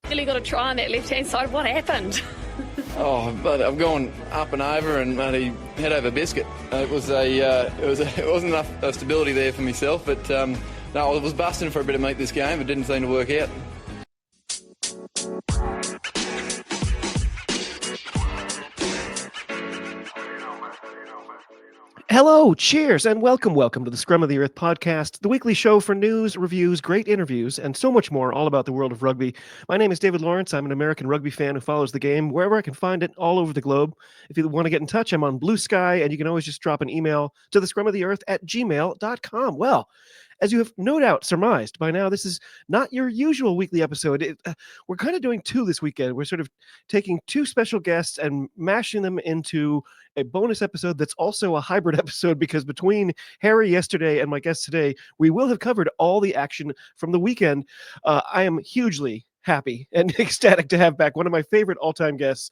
Really got to try on that left-hand side. What happened? Oh, but I've gone up and over and bloody head over biscuit. It wasn't enough stability there for myself, but no, I was busting for a bit of meat this game. It didn't seem to work out. Hello, cheers, and welcome to the Scrum of the Earth podcast, the weekly show for news, reviews, great interviews, and so much more all about the world of rugby. My name is David Lawrence. I'm an American rugby fan who follows the game wherever I can find it all over the globe. If you want to get in touch, I'm on Blue Sky, and you can always just drop an email to the Scrum of the Earth at gmail.com. Well, as you have no doubt surmised by now, this is not your usual weekly episode. We're kind of doing two this weekend. We're sort of taking two special guests and mashing them into a bonus episode that's also a hybrid episode, because between Harry yesterday and my guest today, we will have covered all the action from the weekend. I am hugely happy and ecstatic to have back one of my favorite all-time guests.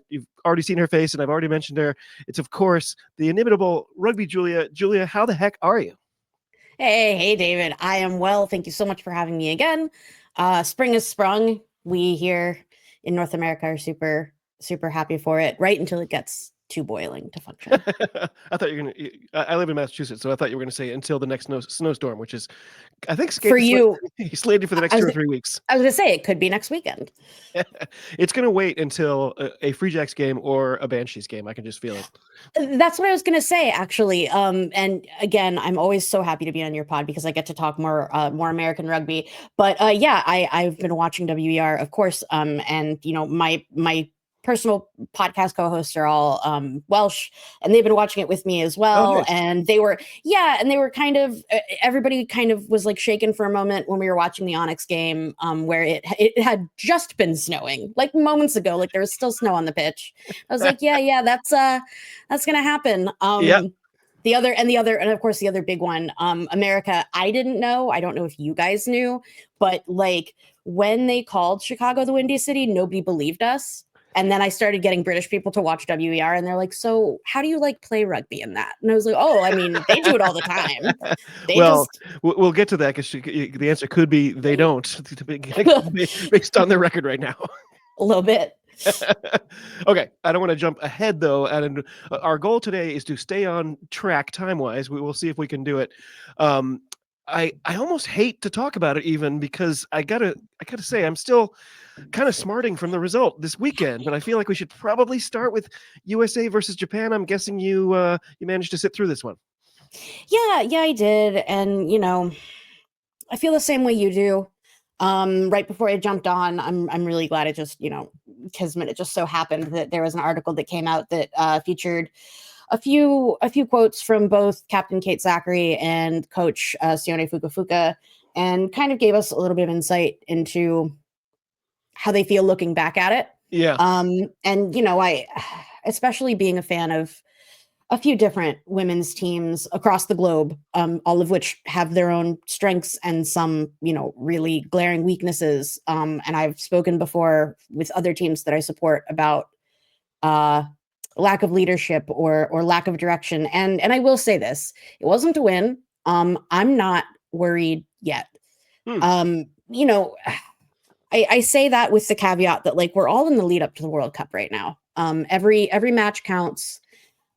You've already seen her face, and I've already mentioned her. It's, of course, the inimitable Rugby Julia. Julia, how the heck are you? Hey, David. I am well. Thank you so much for having me again. Spring has sprung. We here in North America are super, super happy for it, right until it gets too boiling to function. I thought you were going to, I live in Massachusetts, so I thought you were going to say until the next snowstorm, which is, I think, for you, slated for the next 2 or 3 weeks. I was going to say it could be next weekend. It's going to wait until a Free Jacks game or a Banshees game. I can just feel it. That's what I was going to say, actually. And again, I'm always so happy to be on your pod because I get to talk more American rugby. But yeah, I've been watching WER, of course. And you know, my personal podcast co-hosts are all Welsh, and they've been watching it with me as well. Oh, nice. And they were kind of everybody kind of was like shaken for a moment when we were watching the Onyx game, where it had just been snowing like moments ago, like there was still snow on the pitch. I was like, yeah, that's gonna happen. Yep. And of course the other big one, America. I didn't know. I don't know if you guys knew, but like when they called Chicago the Windy City, nobody believed us. And then I started getting British people to watch WER, and they're like, so how do you like play rugby in that? And I was like, oh, I mean, they do it all the time. We'll get to that, because the answer could be they don't, based on their record right now. A little bit. Okay, I don't want to jump ahead though, and our goal today is to stay on track time-wise. We will see if we can do it. I almost hate to talk about it even, because I gotta say I'm still kind of smarting from the result this weekend, but I feel like we should probably start with USA versus Japan. I'm guessing you managed to sit through this one. Yeah, I did, and you know, I feel the same way you do. Right before I jumped on, I'm really glad it just, you know, kismet. It just so happened that there was an article that came out that featured a few quotes from both Captain Kate Zachary and Coach Sione Fukafuka, and kind of gave us a little bit of insight into how they feel looking back at it. Yeah. And you know, I, especially being a fan of a few different women's teams across the globe, all of which have their own strengths and some, you know, really glaring weaknesses. And I've spoken before with other teams that I support about lack of leadership or lack of direction. And I will say this, it wasn't to win. I'm not worried yet. You know, I say that with the caveat that like we're all in the lead up to the World Cup right now. Every match counts.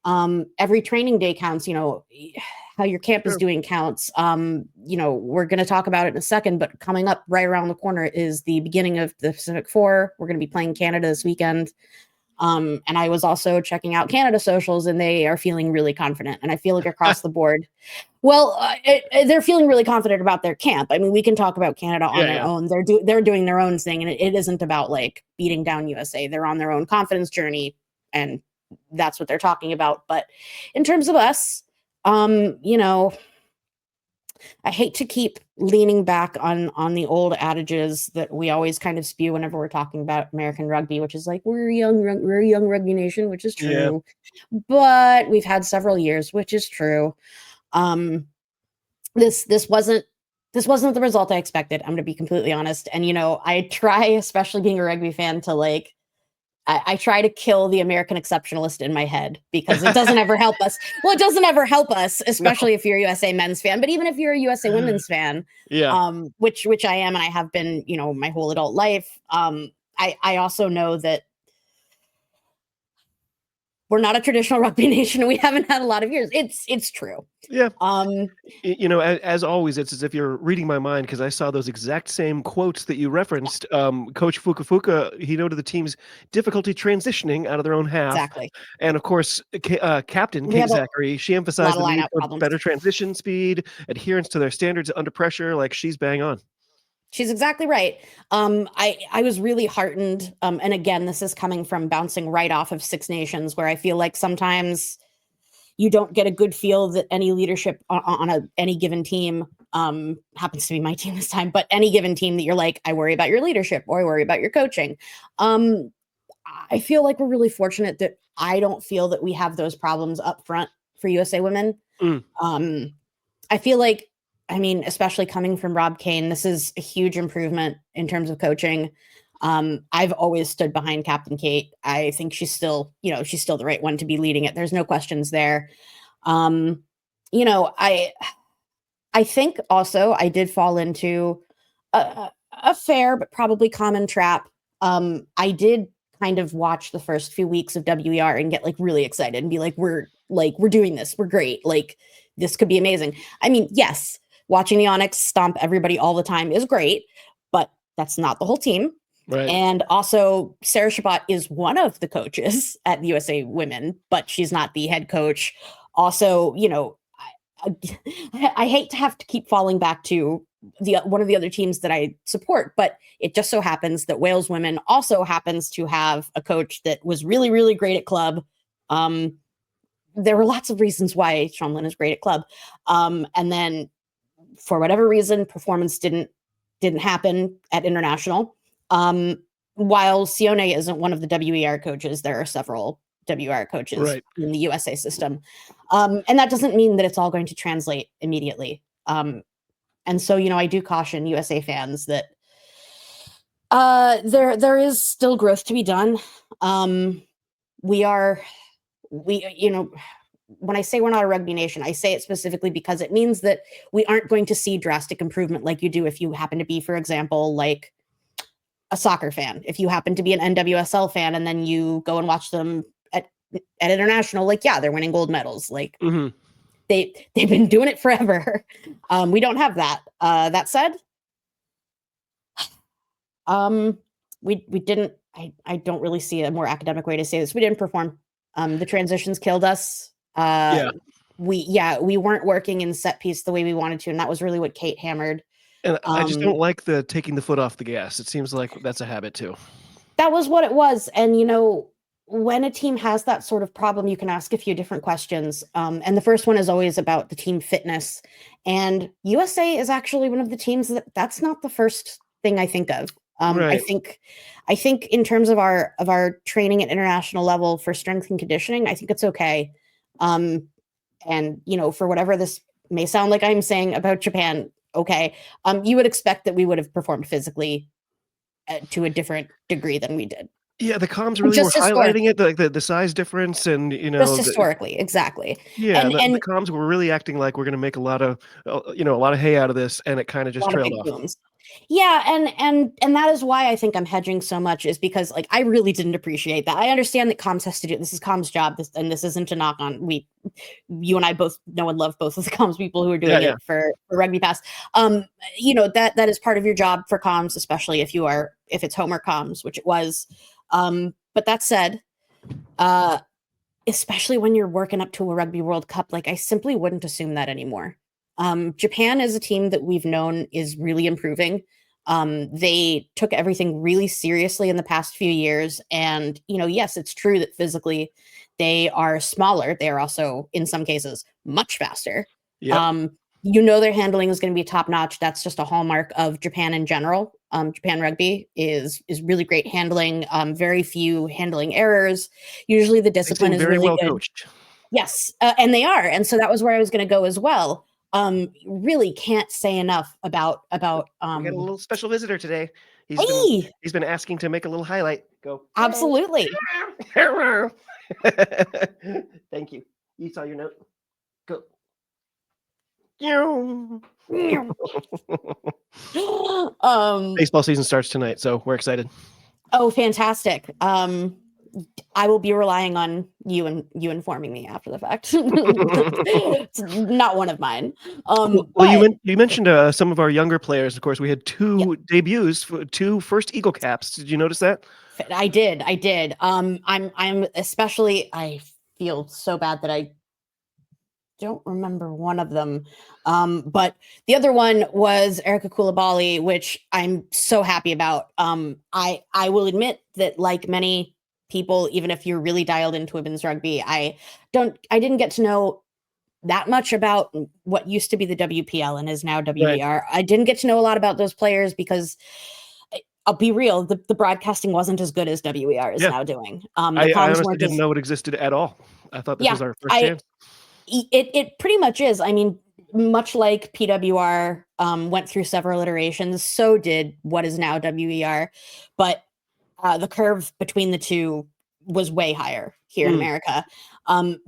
Every training day counts. You know, how your camp is doing counts. You know, we're going to talk about it in a second, but coming up right around the corner is the beginning of the Pacific Four. We're going to be playing Canada this weekend. And I was also checking out Canada socials, and they are feeling really confident. And I feel like across the board, well, they're feeling really confident about their camp. I mean, we can talk about Canada on their own. They're doing their own thing, and it isn't about like beating down USA. They're on their own confidence journey, and that's what they're talking about. But in terms of us, you know, I hate to keep leaning back on the old adages that we always kind of spew whenever we're talking about American rugby, which is like we're a young rugby nation, which is true, but we've had several years, which is true. This wasn't the result I expected. I'm going to be completely honest, and you know, I try, especially being a rugby fan, to like I try to kill the American exceptionalist in my head because it doesn't ever help us. Well, it doesn't ever help us, especially if you're a USA men's fan, but even if you're a USA women's fan, which I am and I have been, my whole adult life. I also know that we're not a traditional rugby nation and we haven't had a lot of years. It's true. Yeah. As always, it's as if you're reading my mind because I saw those exact same quotes that you referenced. Coach Fukafuka, he noted the team's difficulty transitioning out of their own half. Exactly. And of course, Captain Kate Zachary, she emphasized the need for problems. Better transition speed, adherence to their standards under pressure. Like, she's bang on. She's exactly right. I was really heartened. And again, this is coming from bouncing right off of Six Nations, where I feel like sometimes you don't get a good feel that any leadership on any given team, happens to be my team this time, but any given team that you're like, I worry about your leadership or I worry about your coaching. I feel like we're really fortunate that I don't feel that we have those problems up front for USA women. I feel like, especially coming from Rob Kane, this is a huge improvement in terms of coaching. I've always stood behind Captain Kate. I think she's still the right one to be leading it. There's no questions there. I think also I did fall into a fair but probably common trap. I did kind of watch the first few weeks of WER and get like really excited and be like, we're doing this. We're great. Like, this could be amazing. Yes, watching the Onyx stomp everybody all the time is great, but that's not the whole team. Right. And also, Sarah Shabbat is one of the coaches at the USA Women, but she's not the head coach. Also, I hate to have to keep falling back to one of the other teams that I support, but it just so happens that Wales Women also happens to have a coach that was really, really great at club. There were lots of reasons why Sean Lynn is great at club. And then for whatever reason, performance didn't happen at international. While Sione isn't one of the WER coaches, there are several WER coaches in the USA system. And that doesn't mean that it's all going to translate immediately. And so, I do caution USA fans that there is still growth to be done. When I say we're not a rugby nation, I say it specifically because it means that we aren't going to see drastic improvement like you do if you happen to be, for example, like a soccer fan. If you happen to be an NWSL fan and then you go and watch them at international, like, yeah, they're winning gold medals. Like, they've been doing it forever. We don't have that. That said, we didn't. I don't really see a more academic way to say this. We didn't perform. The transitions killed us. We weren't working in set piece the way we wanted to, and that was really what Kate hammered. And I just don't like the taking the foot off the gas. It seems like that's a habit too. That was what it was. And, when a team has that sort of problem, you can ask a few different questions. And the first one is always about the team fitness. And USA is actually one of the teams that's not the first thing I think of. I think in terms of our training at international level for strength and conditioning, I think it's okay. And, for whatever this may sound like I'm saying about Japan, okay. You would expect that we would have performed physically to a different degree than we did. Yeah, the comms really were highlighting it, like the size difference, and just historically, exactly. Yeah, and the comms were really acting like we're going to make a lot of hay out of this, and it kind of just trailed off. Booms. Yeah, and that is why I think I'm hedging so much, is because like I really didn't appreciate that. I understand that comms has to do this is comms job, and this isn't to knock on you and I both know and love both of the comms people who are doing it for Rugby Pass. That is part of your job for comms, especially if it's Homer comms, which it was. But that said, especially when you're working up to a Rugby World Cup, like I simply wouldn't assume that anymore. Japan is a team that we've known is really improving. They took everything really seriously in the past few years. And, yes, it's true that physically they are smaller. They are also, in some cases, much faster. Yep. Their handling is going to be top notch. That's just a hallmark of Japan in general. Japan rugby is really great handling, very few handling errors. Usually the discipline is very really well good. Coached. Yes, and they are. And so that was where I was going to go as well. really can't say enough about We got a little special visitor today. Hey! He's been asking to make a little highlight. Go. Absolutely. Thank you. You saw your note. Go. Baseball season starts tonight, so we're excited. Oh, fantastic. I will be relying on you and you informing me after the fact. It's not one of mine. You mentioned some of our younger players. Of course, we had two debuts, two first Eagle caps. Did you notice that? I did. I'm especially. I feel so bad that I don't remember one of them. But the other one was Erica Koulibaly, which I'm so happy about. I will admit that, like many people, even if you're really dialed into women's rugby, I didn't get to know that much about what used to be the WPL and is now WER. Right. I didn't get to know a lot about those players because I'll be real, the broadcasting wasn't as good as WER is now doing. I honestly didn't know it existed at all. I thought this was our first chance. It pretty much is. I mean, much like PWR went through several iterations, so did what is now WER. But the curve between the two was way higher here in America.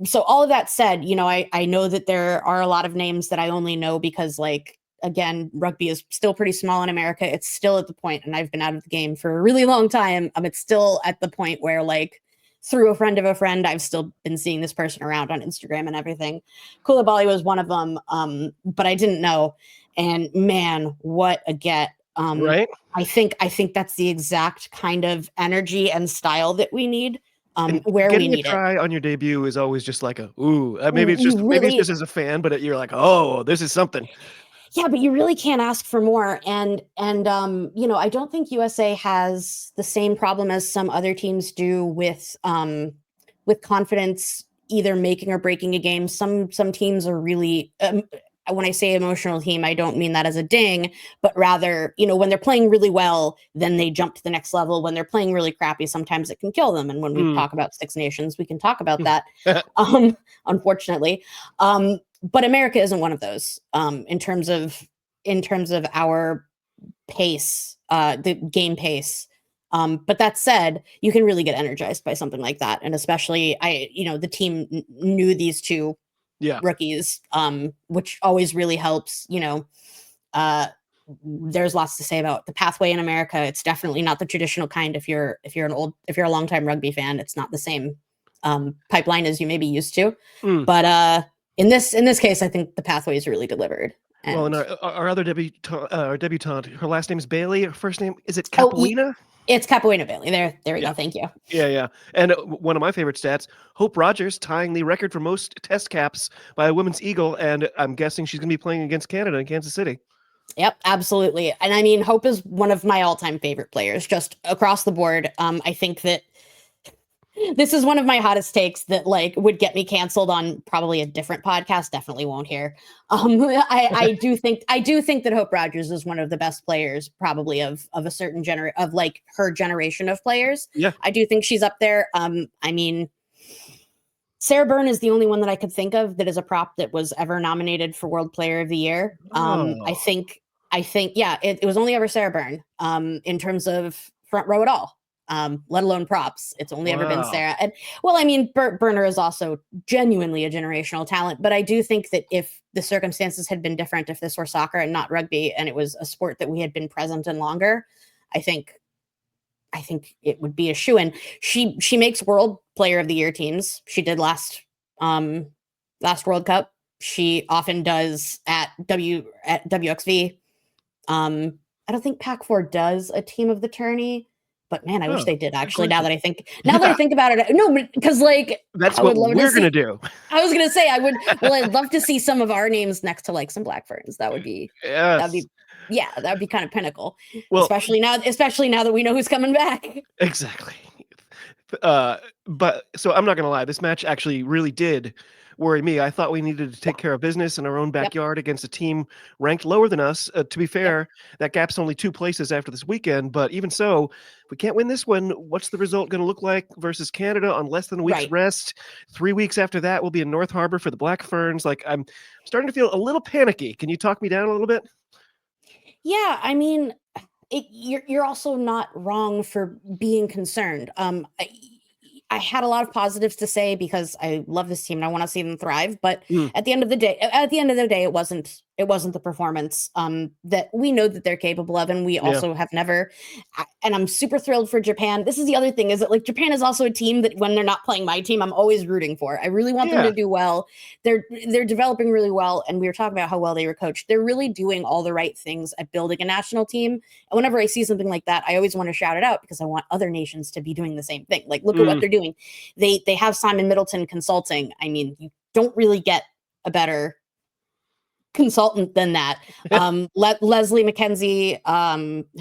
So all of that said, I know that there are a lot of names that I only know because, like, again, rugby is still pretty small in America. It's still at the point, and I've been out of the game for a really long time. It's still at the point where, like, through a friend of a friend, I've still been seeing this person around on Instagram and everything. Koulibaly was one of them, but I didn't know. And man, what a get! Right? I think that's the exact kind of energy and style that we need. Where we need getting a try on your debut is always just like maybe it's just as a fan, but you're like, oh, this is something. Yeah, but you really can't ask for more. And I don't think USA has the same problem as some other teams do with confidence, either making or breaking a game. Some teams are really, when I say emotional team, I don't mean that as a ding, but rather, when they're playing really well, then they jump to the next level. When they're playing really crappy, sometimes it can kill them. And when we talk about Six Nations, we can talk about that, unfortunately. But America isn't one of those in terms of our pace, the game pace. But that said, you can really get energized by something like that. And especially the team knew these two rookies, which always really helps. There's lots to say about the pathway in America. It's definitely not the traditional kind. If you're a longtime rugby fan, it's not the same pipeline as you may be used to. But in this case, I think the pathway is really delivered. And our other debutante, her last name is Bailey. Her first name, is it Capuina? It's Capuina Bailey. There we go. Thank you. Yeah. And one of my favorite stats, Hope Rogers tying the record for most test caps by a women's Eagle, and I'm guessing she's going to be playing against Canada in Kansas City. Yep, absolutely. And I mean, Hope is one of my all-time favorite players, just across the board. I think that this is one of my hottest takes that, like, would get me canceled on probably a different podcast. Definitely won't hear. I do think that Hope Rogers is one of the best players, probably of a certain of like her generation of players. Yeah, I do think she's up there. I mean, Sarah Byrne is the only one that I could think of that is a prop that was ever nominated for World Player of the Year. I think it was only ever Sarah Byrne in terms of front row at all. Let alone props. It's only ever been Sarah. And well, I mean, Burner is also genuinely a generational talent, but I do think that if the circumstances had been different, if this were soccer and not rugby, and it was a sport that we had been present in longer, I think it would be a shoo-in. She makes World Player of the Year teams. She did last World Cup. She often does at WXV. I don't think Pac-4 does a team of the tourney. But man, I wish they did actually. Now that I think about it, no, because like that's what we're gonna do. I was gonna say I would. Well, I'd love to see some of our names next to like some Black Ferns. That would be that'd be kind of pinnacle. Well, especially now that we know who's coming back. Exactly. But so I'm not gonna lie, this match actually really did worry me. I thought we needed to take care of business in our own backyard against a team ranked lower than us. To be fair, that gap's only 2 places after this weekend. But even so, if we can't win this one, what's the result going to look like versus Canada on less than a week's rest? 3 weeks after that, we'll be in North Harbor for the Black Ferns. Like, I'm starting to feel a little panicky. Can you talk me down a little bit? Yeah, I mean, you're also not wrong for being concerned. I had a lot of positives to say because I love this team and I want to see them thrive. But at the end of the day, it wasn't the performance that we know that they're capable of, and we also have never. And I'm super thrilled for Japan. This is the other thing, is that like Japan is also a team that when they're not playing my team, I'm always rooting for. I really want them to do well. They're developing really well, and we were talking about how well they were coached. They're really doing all the right things at building a national team. And whenever I see something like that, I always want to shout it out because I want other nations to be doing the same thing. Like, look at what they're doing. They have Simon Middleton Consulting. I mean, you don't really get a better consultant than that. Leslie McKenzie,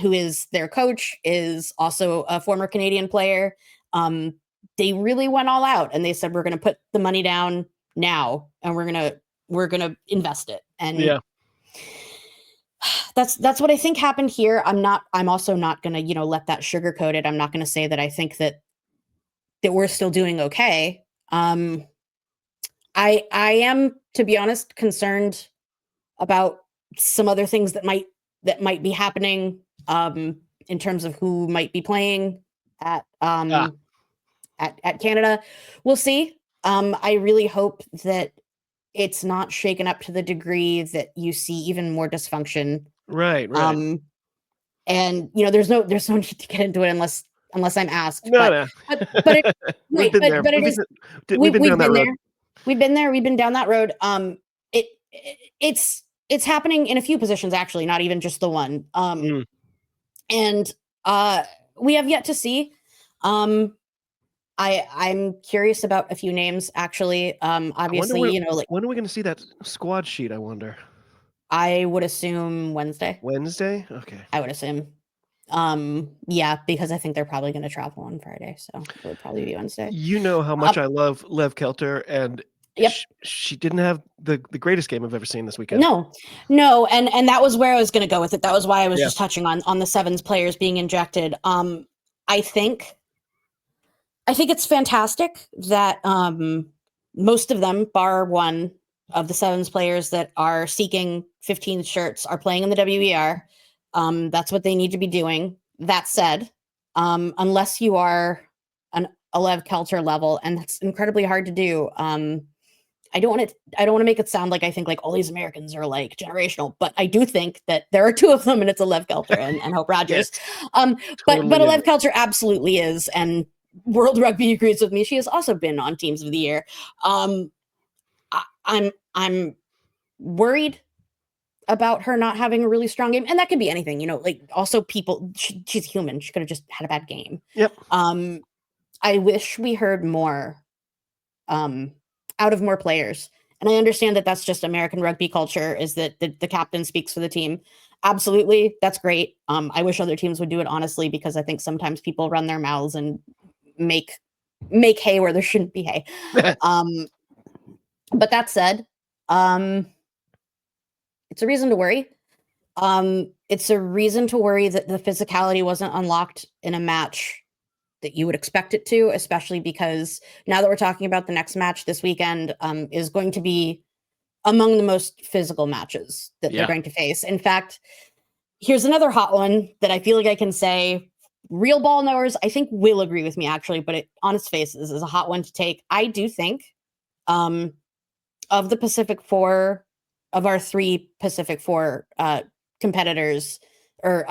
who is their coach, is also a former Canadian player. They really went all out, and they said, we're going to put the money down now, and we're going to invest it. And that's what I think happened here. I'm also not going to, let that sugarcoat it. I'm not going to say that I think that we're still doing okay. I am, to be honest, concerned about some other things that might be happening in terms of who might be playing at Canada. We'll see. I really hope that it's not shaken up to the degree that you see even more dysfunction. Right. And there's no need to get into it unless I'm asked. No. But we've been there. We've been down that road. We've been there. We've been down that road. It's happening in a few positions, actually, not even just the one. And we have yet to see. I'm curious about a few names, actually. Obviously, when are we going to see that squad sheet? I wonder. I would assume Wednesday. Wednesday? Okay. I would assume. Because I think they're probably going to travel on Friday, so it would probably be Wednesday. You know how much I love Lev Kelter, and she didn't have the greatest game I've ever seen this weekend. No, and that was where I was going to go with it. That was why I was just touching on the sevens players being injected. I think it's fantastic that most of them, bar one of the sevens players that are seeking 15 shirts, are playing in the WER. That's what they need to be doing. That said, unless you are a Lev Kelter level, and that's incredibly hard to do. I don't want to make it sound like I think like all these Americans are like generational, but I do think that there are two of them, and it's a Lev Kelter and Hope Rogers. But a Lev Kelter absolutely is, and World Rugby agrees with me. She has also been on Teams of the Year. I'm worried about her not having a really strong game, and that could be anything, like also people, she's human. She could have just had a bad game. Yep. I wish we heard more out of more players. And I understand that that's just American rugby culture, is that the captain speaks for the team. Absolutely. That's great. I wish other teams would do it, honestly, because I think sometimes people run their mouths and make hay where there shouldn't be hay. But that said, it's a reason to worry. It's a reason to worry that the physicality wasn't unlocked in a match that you would expect it to, especially because now that we're talking about the next match this weekend, is going to be among the most physical matches that they're going to face. In fact, here's another hot one that I feel like I can say real ball knowers, I think, will agree with me, actually, but on its face, this is a hot one to take. I do think of the Pacific Four, of our three Pacific Four competitors, or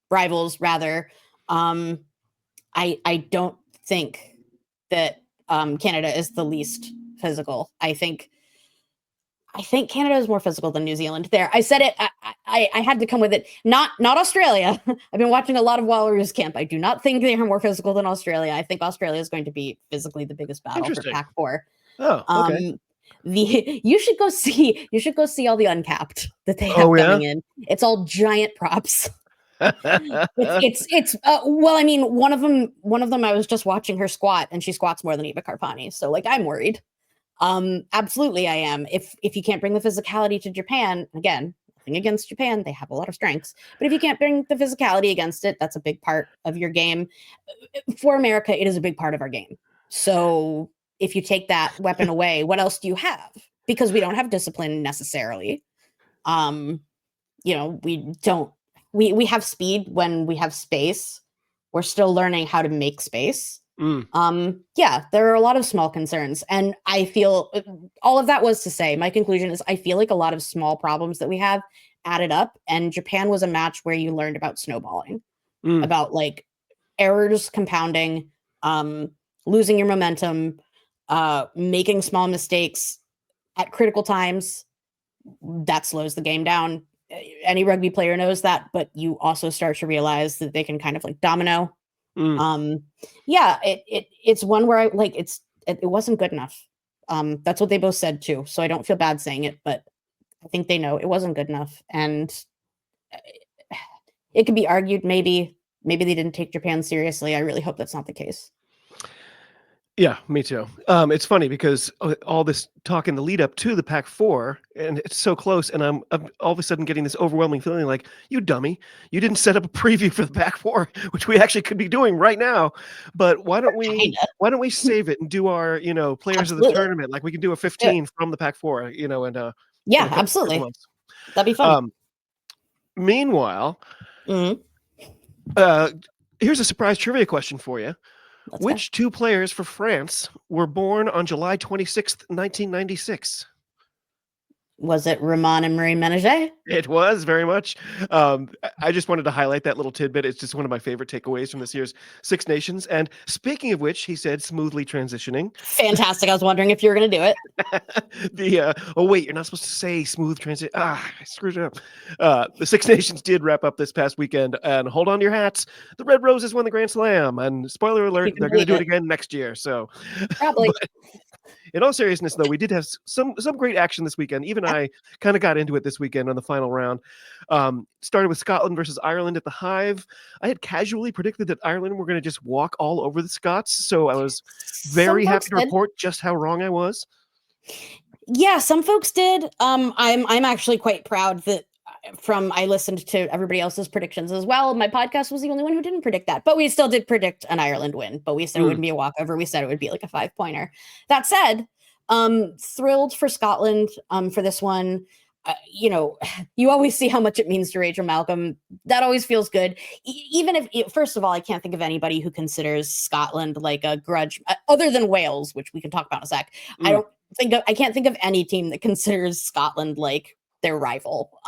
rivals, rather, I don't think that Canada is the least physical. I think Canada is more physical than New Zealand. There, I said it. I had to come with it. Not Australia. I've been watching a lot of Wallaroos camp. I do not think they are more physical than Australia. I think Australia is going to be physically the biggest battle for Pac 4. Oh, okay. You should go see all the uncapped that they have coming in. It's all giant props. it's well, I mean, one of them I was just watching her squat, and she squats more than Eva Carpani, so like I'm worried. Absolutely, I am. If you can't bring the physicality to Japan, again, nothing against Japan, they have a lot of strengths. But if you can't bring the physicality against it, that's a big part of your game. For America, it is a big part of our game. So if you take that weapon away, what else do you have? Because we don't have discipline necessarily. We have speed when we have space. We're still learning how to make space. Yeah, there are a lot of small concerns. And I feel all of that was to say, my conclusion is I feel like a lot of small problems that we have added up. And Japan was a match where you learned about snowballing, about like errors compounding, losing your momentum, making small mistakes at critical times. That slows the game down. Any rugby player knows that, but you also start to realize that they can kind of like domino. Yeah, it's one where I like it wasn't good enough. That's what they both said too. So I don't feel bad saying it, but I think they know it wasn't good enough. And it could be argued maybe they didn't take Japan seriously. I really hope that's not the case. Yeah, me too. It's funny because all this talk in the lead up to the Pac-4, and it's so close, and I'm all of a sudden getting this overwhelming feeling like, you dummy, you didn't set up a preview for the Pac-4, which we actually could be doing right now. But why don't we save it and do our players of the tournament? Like we can do a 15 from the Pac-4, and yeah, absolutely, that'd be fun. Meanwhile, here's a surprise trivia question for you. Which two players for France were born on July 26th, 1996? Was it Ramon and Marie Ménager? It was very much. I just wanted to highlight that little tidbit. It's just one of my favorite takeaways from this year's Six Nations. And speaking of which, he said, smoothly transitioning. Fantastic. I was wondering if you were going to do it. Oh, wait, you're not supposed to say smooth transition. I screwed it up. The Six Nations did wrap up this past weekend. And hold on to your hats. The Red Roses won the Grand Slam. And spoiler alert, they're going to do it again next year. So probably. In all seriousness, though, we did have some great action this weekend. Even I kind of got into it this weekend on the final round. Started with Scotland versus Ireland at the Hive. I had casually predicted that Ireland were going to just walk all over the Scots, so I was very happy to report just how wrong I was. Yeah, some folks did. I'm actually quite proud that I listened to everybody else's predictions as well. My podcast was the only one who didn't predict that, but we still did predict an Ireland win, but we said it wouldn't be a walkover. We said it would be like a 5-pointer. That said, thrilled for Scotland for this one. You always see how much it means to Rachel Malcolm. That always feels good. Even if, first of all, I can't think of anybody who considers Scotland like a grudge other than Wales, which we can talk about in a sec. I can't think of any team that considers Scotland like their rival,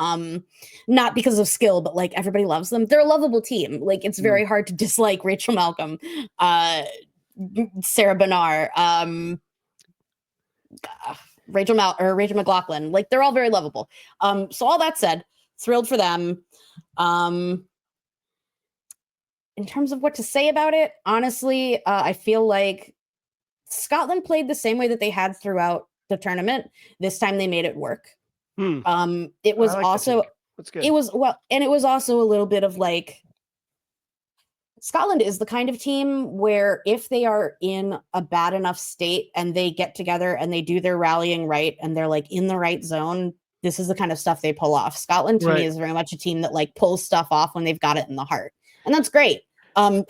not because of skill, but like everybody loves them. They're a lovable team. Like it's very hard to dislike Rachel Malcolm, Sarah Bernard, Rachel McLaughlin. Like they're all very lovable. So all that said, thrilled for them. In terms of what to say about it, honestly, I feel like Scotland played the same way that they had throughout the tournament. This time they made it work. It was also it was also a little bit of like Scotland is the kind of team where if they are in a bad enough state and they get together and they do their rallying right and they're like in the right zone, this is the kind of stuff they pull off. Scotland to me is very much a team that like pulls stuff off when they've got it in the heart, and that's great.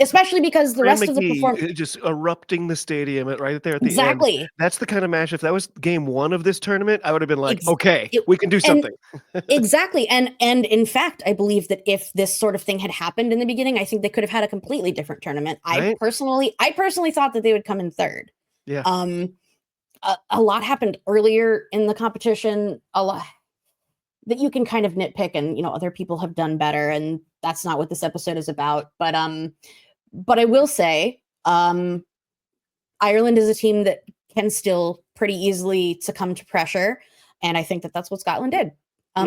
Especially because the rest of the performance just erupting the stadium right there at the end. That's the kind of match. If that was game one of this tournament, I would have been like, we can do something. Exactly. And in fact, I believe that if this sort of thing had happened in the beginning, I think they could have had a completely different tournament. I personally thought that they would come in third. Yeah. A lot happened earlier in the competition. A lot that you can kind of nitpick, and other people have done better, and that's not what this episode is about. But I will say, Ireland is a team that can still pretty easily succumb to pressure, and I think that that's what Scotland did,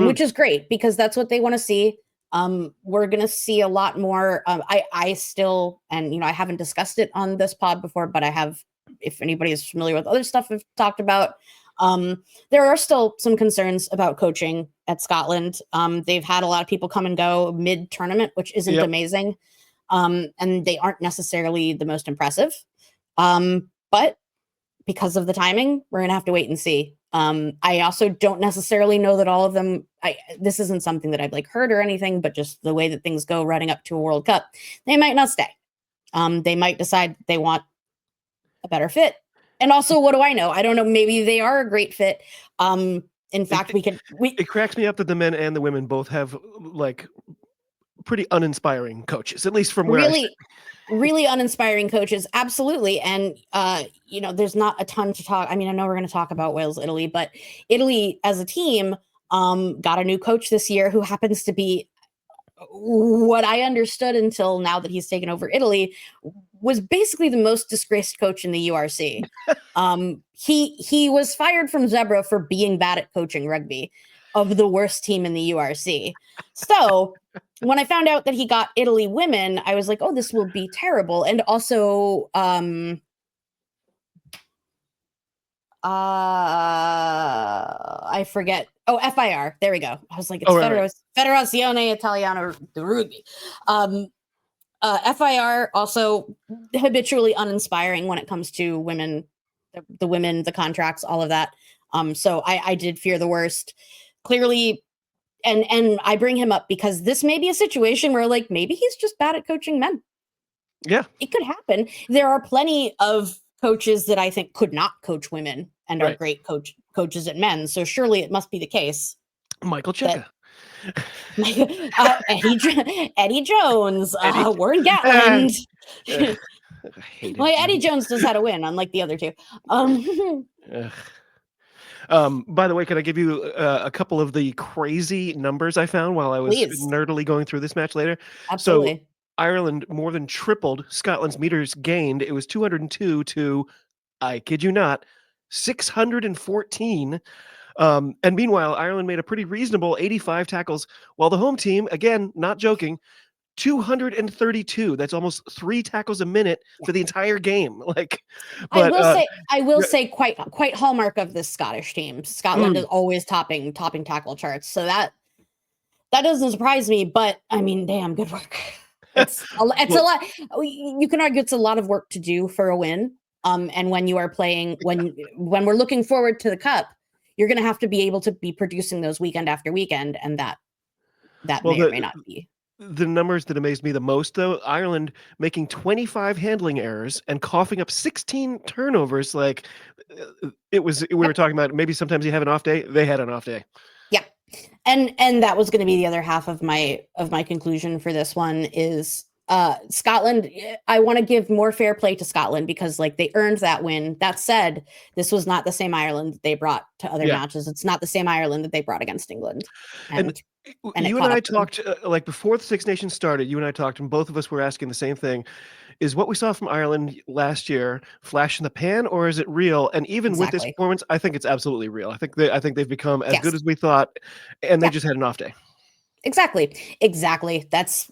which is great because that's what they want to see. We're going to see a lot more. I still, and I haven't discussed it on this pod before, but I have. If anybody is familiar with other stuff we've talked about. There are still some concerns about coaching at Scotland. They've had a lot of people come and go mid-tournament, which isn't amazing. And they aren't necessarily the most impressive. But because of the timing, we're gonna have to wait and see. I also don't necessarily know that all of them. This isn't something that I've like heard or anything, but just the way that things go running up to a World Cup, they might not stay. They might decide they want a better fit. And also, what do I know? I don't know. Maybe they are a great fit. In fact, it cracks me up that the men and the women both have like pretty uninspiring coaches, at least from where really uninspiring coaches. Absolutely. And, there's not a ton to talk. I mean, I know we're going to talk about Wales, Italy, but Italy as a team got a new coach this year who happens to be what I understood until now that he's taken over Italy was basically the most disgraced coach in the URC. He was fired from Zebra for being bad at coaching rugby of the worst team in the URC. So when I found out that he got Italy women, I was like, oh, this will be terrible. And also, I forget. Oh, FIR. There we go. I was like, it's Federazione Italiana di Rugby. FIR also habitually uninspiring when it comes to women, the women, the contracts, all of that. So I did fear the worst. Clearly, and I bring him up because this may be a situation where like maybe he's just bad at coaching men. Yeah, it could happen. There are plenty of coaches that I think could not coach women and are great coaches at men. So surely it must be the case. Michael Checa. Eddie Jones, Warren Gatland. Eddie Jones knows how to win, unlike the other two. By the way, can I give you a couple of the crazy numbers I found while I was nerdily going through this match later? Absolutely. So Ireland more than tripled Scotland's meters gained. It was 202 to, I kid you not, 614. And meanwhile, Ireland made a pretty reasonable 85 tackles, while the home team, again, not joking, 232. That's almost 3 tackles a minute for the entire game. I will say quite hallmark of this Scottish team. Scotland is always topping tackle charts. So that doesn't surprise me, but I mean, damn, good work. It's a lot. You can argue it's a lot of work to do for a win. And when you are playing, when we're looking forward to the cup, you're going to have to be able to be producing those weekend after weekend, and that may or may not be. The numbers that amazed me the most, though, Ireland making 25 handling errors and coughing up 16 turnovers. Like we were talking about, maybe sometimes you have an off day. They had an off day. Yeah. And that was going to be the other half of my conclusion for this one is Scotland. I want to give more fair play to Scotland because like they earned that win. That said, this was not the same Ireland that they brought to other matches. It's not the same Ireland that they brought against England. And you and I talked like before the Six Nations started, you and I talked and both of us were asking the same thing. Is what we saw from Ireland last year flash in the pan, or is it real? And even with this performance, I think it's absolutely real. I think they've become as good as we thought, and they just had an off day. Exactly. That's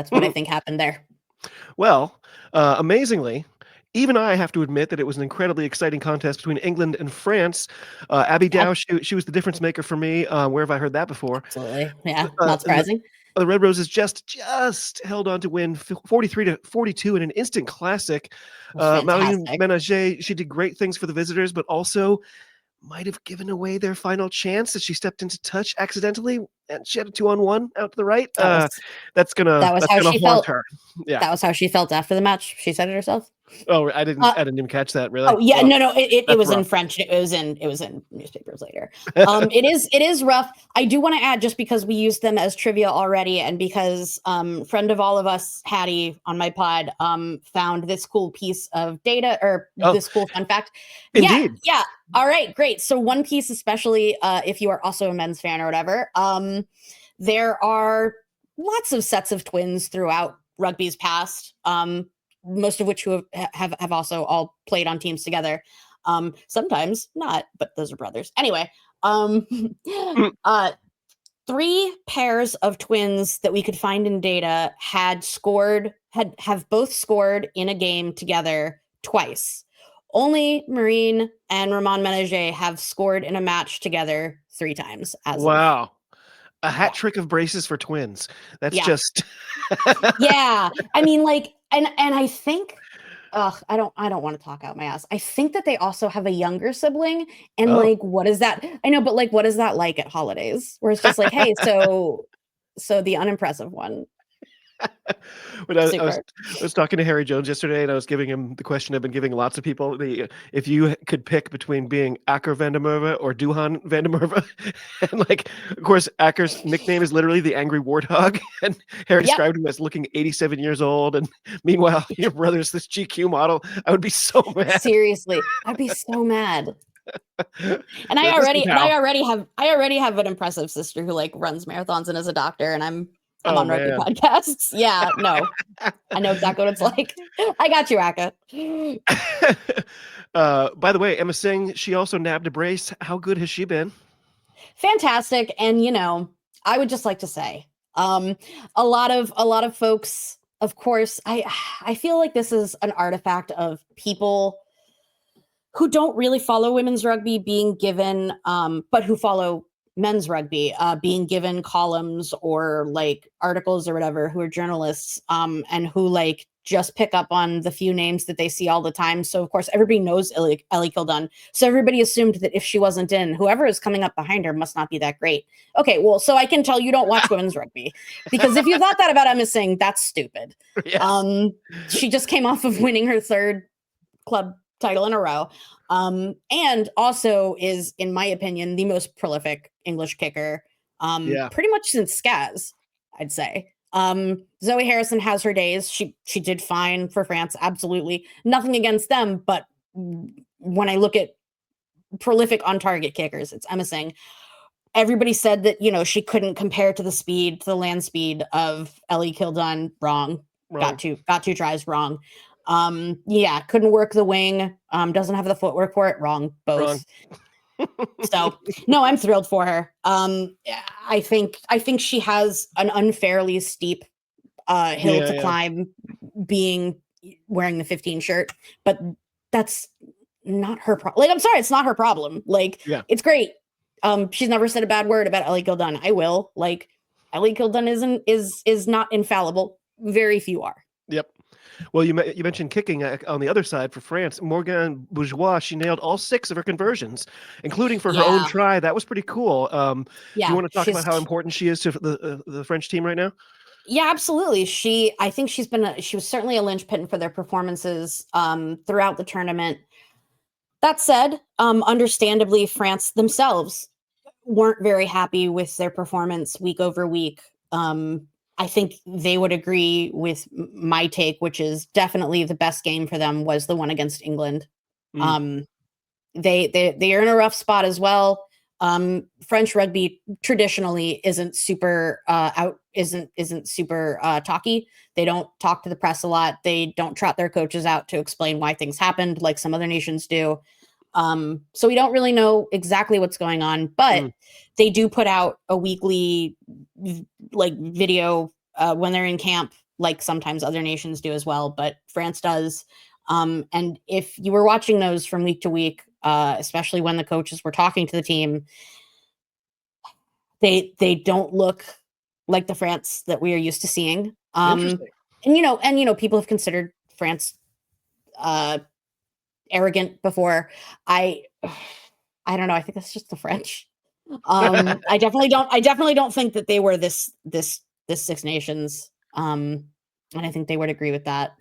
what I think happened there. Well, amazingly, even I have to admit that it was an incredibly exciting contest between England and France. Abby Dow, she was the difference maker for me. Where have I heard that before? Absolutely. Yeah, not surprising. The Red Roses just held on to win 43-42 in an instant classic. Marine Ménager, she did great things for the visitors, but also might have given away their final chance as she stepped into touch accidentally, and she had a 2-on-1 out to the right. That's gonna haunt her. Yeah, that was how she felt after the match. She said it herself. Oh, I didn't even catch that. Really? Oh yeah, no. It was rough. In French. It was in newspapers later. It is rough. I do want to add, just because we used them as trivia already, and because friend of all of us, Hattie, on my pod, found this cool piece of data or this cool fun fact. Indeed. Yeah. All right, great. So one piece, especially if you are also a men's fan or whatever, there are lots of sets of twins throughout rugby's past. Most of which who have also all played on teams together. Sometimes not, but those are brothers. Anyway, 3 pairs of twins that we could find in data have both scored in a game together twice. Only Marine and Ramon Ménager have scored in a match together 3 times. Wow. A hat trick of braces for twins. That's just... Yeah. I mean, like, and I think I don't want to talk out my ass. I think that they also have a younger sibling, and Oh. like, what is that? I know, but like, what is that like at holidays? Where it's just like, hey, so the unimpressive one. When Super. I was talking to Harry Jones yesterday, and I was giving him the question I've been giving lots of people: if you could pick between being Akker van der Merwe or Duhan van der Merwe, and like, of course, Akker's nickname is literally the Angry Warthog, and Harry Yep. described him as looking 87 years old, and meanwhile, your brother's this GQ model. I would be so mad. Seriously, I'd be so mad. And I This is how. already have an impressive sister who like runs marathons and is a doctor, and I'm Oh on rugby man. podcasts. Yeah, no, I know exactly what it's like. I got you, Akka. By the way, Emma Singh, she also nabbed a brace. How good has she been? Fantastic. And I would just like to say, a lot of folks, of course, I feel like this is an artifact of people who don't really follow women's rugby being given, but who follow men's rugby, being given columns or like articles or whatever, who are journalists, and who like just pick up on the few names that they see all the time. So of course everybody knows Ellie Kildun. So everybody assumed that if she wasn't in, whoever is coming up behind her must not be that great. Okay, well, so I can tell you don't watch women's rugby, because if you thought that about Emma Singh, that's stupid. Yes. She just came off of winning her third club title in a row, and also is, in my opinion, the most prolific English kicker, Yeah. pretty much since Skaz, I'd say. Zoe Harrison has her days. She did fine for France, absolutely. Nothing against them, but when I look at prolific on target kickers, it's Emma Singh. Everybody said that, she couldn't compare to the land speed of Ellie Kildun. Wrong. Wrong. Got two tries. Wrong. Yeah, couldn't work the wing. Doesn't have the footwork for it. Wrong. Both. So no, I'm thrilled for her. I think she has an unfairly steep hill to climb, wearing the 15 shirt, but that's not her problem. Like, I'm sorry, it's not her problem. Like, it's great. She's never said a bad word about Ellie Kildun. I will. Like, Ellie Kildun is not infallible. Very few are. Yep. Well, you mentioned kicking on the other side for France. Morgane Bourgeois, she nailed all 6 of her conversions, including for her own try. That was pretty cool. Do you want to talk about how important she is to the French team right now? Yeah, absolutely. I think she was certainly a linchpin for their performances throughout the tournament. That said, understandably, France themselves weren't very happy with their performance week over week. I think they would agree with my take, which is definitely the best game for them was the one against England. They are in a rough spot as well. French rugby traditionally isn't super talky. They don't talk to the press a lot. They don't trot their coaches out to explain why things happened like some other nations do. So we don't really know exactly what's going on, but they do put out a weekly video when they're in camp, like sometimes other nations do as well, but France does. And if you were watching those from week to week, especially when the coaches were talking to the team, they don't look like the France that we are used to seeing. Interesting. And people have considered France arrogant before. I don't know. I think that's just the French. I definitely don't think that they were this Six Nations. And I think they would agree with that.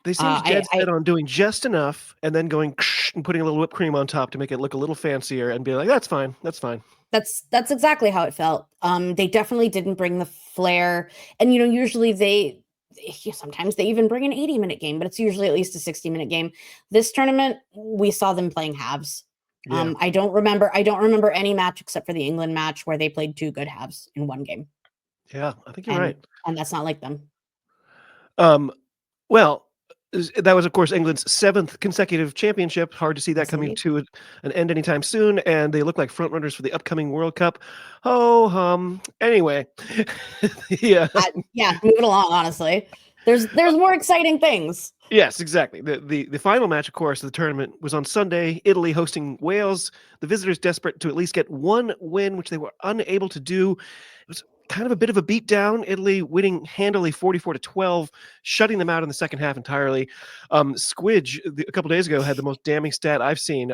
They seem dead set on doing just enough and then going and putting a little whipped cream on top to make it look a little fancier and be like, that's fine. That's fine. That's exactly how it felt. They definitely didn't bring the flair. And, usually sometimes they even bring an 80-minute game, but it's usually at least a 60-minute game. This tournament, we saw them playing halves. Yeah. I don't remember any match except for the England match where they played 2 good halves in one game. Yeah, I think you're right. And that's not like them. Well, that was, of course, England's 7th consecutive championship. Hard to see that coming to an end anytime soon. And they look like frontrunners for the upcoming World Cup. Anyway. Yeah, moving along, honestly. There's more exciting things. Yes, exactly. The final match, of course, of the tournament was on Sunday. Italy hosting Wales. The visitors desperate to at least get one win, which they were unable to do. It was kind of a bit of a beatdown. Italy winning handily 44-12, shutting them out in the second half entirely. Squidge, a couple days ago, had the most damning stat I've seen.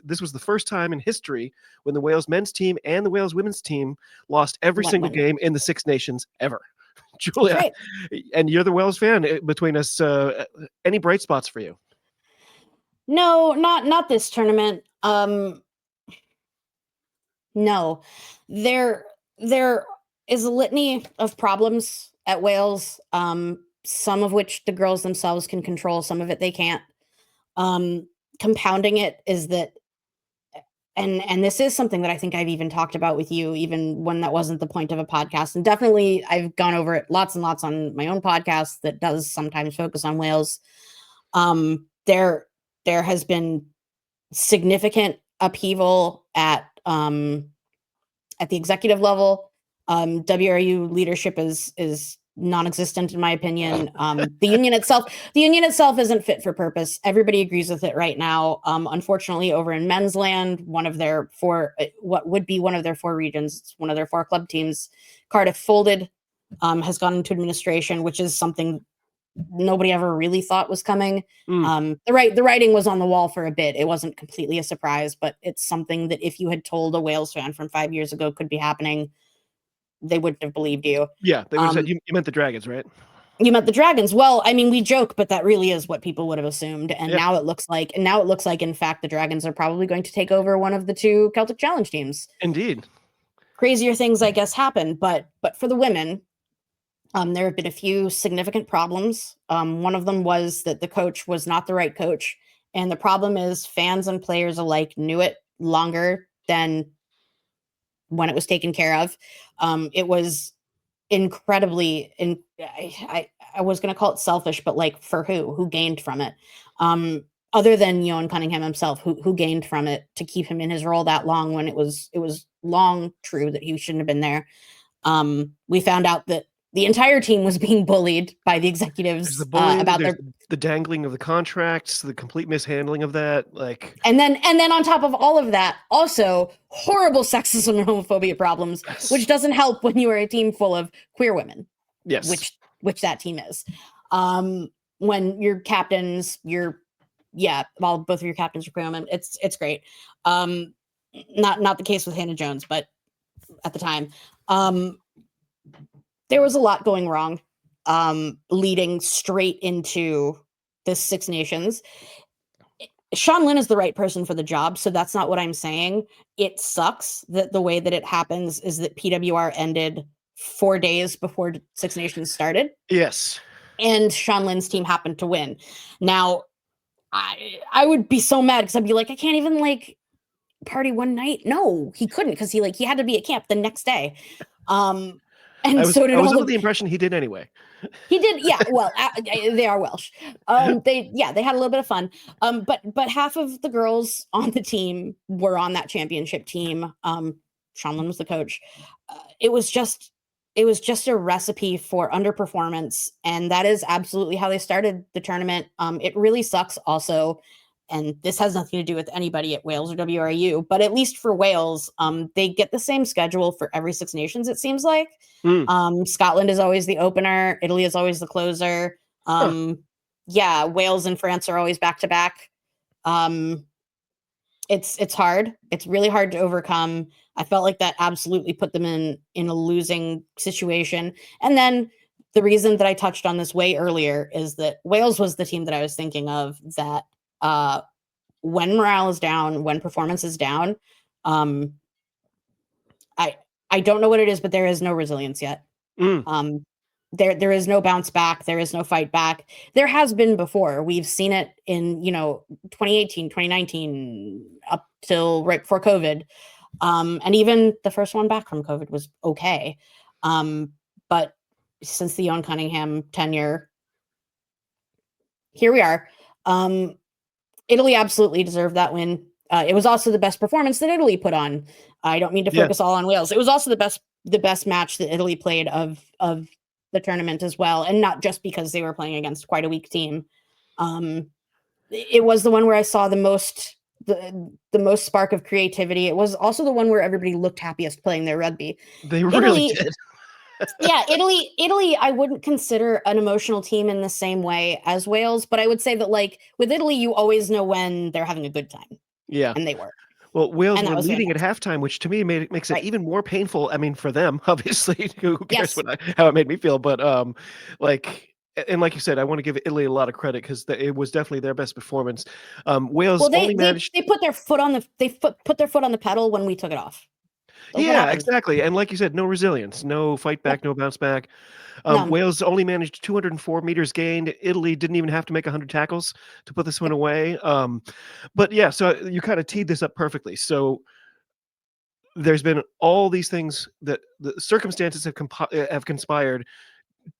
This was the first time in history when the Wales men's team and the Wales women's team lost every single game in the Six Nations ever. Julia, and you're the Wales fan between us. Any bright spots for you? No, not this tournament. No, there is a litany of problems at Wales, some of which the girls themselves can control, some of it they can't. Compounding it is that, and this is something that I think I've even talked about with you, even when that wasn't the point of a podcast. And definitely I've gone over it lots and lots on my own podcast that does sometimes focus on Wales. There has been significant upheaval at the executive level. WRU leadership is non-existent in my opinion. The union itself isn't fit for purpose. Everybody agrees with it right now. Unfortunately, over in men's land, one of their four regions, one of their 4 club teams, Cardiff folded, has gone into administration, which is something nobody ever really thought was coming. The writing was on the wall for a bit. It wasn't completely a surprise, but it's something that if you had told a Wales fan from 5 years ago could be happening, they wouldn't have believed you. Yeah, they would have said you meant the Dragons, right? You meant the Dragons. Well, I mean, we joke, but that really is what people would have assumed. And now it looks like, in fact, the Dragons are probably going to take over one of the 2 Celtic Challenge teams. Indeed. Crazier things, I guess, happen. But for the women, there have been a few significant problems. One of them was that the coach was not the right coach. And the problem is fans and players alike knew it longer than when it was taken care of. It was incredibly, I was going to call it selfish, but like for who gained from it? Other than Ewan Cunningham himself, who gained from it to keep him in his role that long when it was long true that he shouldn't have been there. We found out that the entire team was being bullied by the executives about the dangling of the contracts, the complete mishandling of that, and then on top of all of that, also horrible sexism and homophobia problems, which doesnent help when you are a team full of queer women. Yes, which that team is. When your captains, both of your captains are queer women. It's great. Not the case with Hannah Jones, but at the time. There was a lot going wrong, leading straight into the Six Nations. Sean Lynn is the right person for the job, so that's not what I'm saying. It sucks that the way that it happens is that PWR ended 4 days before Six Nations started. Yes. And Sean Lynn's team happened to win. Now, I would be so mad because I'd be like, I can't even party one night. No, he couldn't because he had to be at camp the next day. And I was under the impression he did anyway. He did, yeah. Well, they are Welsh. They had a little bit of fun. But half of the girls on the team were on that championship team. Sean Lynn was the coach. It was just a recipe for underperformance, and that is absolutely how they started the tournament. It really sucks also. And this has nothing to do with anybody at Wales or WRU, but at least for Wales, they get the same schedule for every Six Nations, it seems like. Scotland is always the opener. Italy is always the closer. Yeah, Wales and France are always back-to-back. It's hard. It's really hard to overcome. I felt like that absolutely put them in a losing situation. And then the reason that I touched on this way earlier is that Wales was the team that I was thinking of that when morale is down, when performance is down, I don't know what it is, but there is no resilience yet. There is no bounce back. There is no fight back. There has been before. We've seen it in, 2018, 2019, up till right before COVID. And even the first one back from COVID was okay. But since the Ewan Cunningham tenure, here we are. Italy absolutely deserved that win. It was also the best performance that Italy put on. I don't mean to focus all on Wales. It was also the best match that Italy played of the tournament as well, and not just because they were playing against quite a weak team. It was the one where I saw the most spark of creativity. It was also the one where everybody looked happiest playing their rugby. They really did. Yeah, Italy, I wouldn't consider an emotional team in the same way as Wales, but I would say that like with Italy, you always know when they're having a good time, Yeah. and they were, Well, Wales and that were was leading at fantastic. halftime, which to me makes it Right? even more painful. I mean, for them, obviously, who cares Yes. what how it made me feel? But like, and like you said, I want to give Italy a lot of credit because it was definitely their best performance. Wales Well, only managed. they put their foot on the put their foot on the pedal when we took it off. That's what Yeah, happened. exactly. And like you said, no resilience, no fight Yep. back, no bounce back. No. Wales only managed 204 meters gained. Italy didn't even have to make 100 tackles to put this one Yep. away. But yeah, so you kind of teed this up perfectly. So there's been all these things that the circumstances have conspired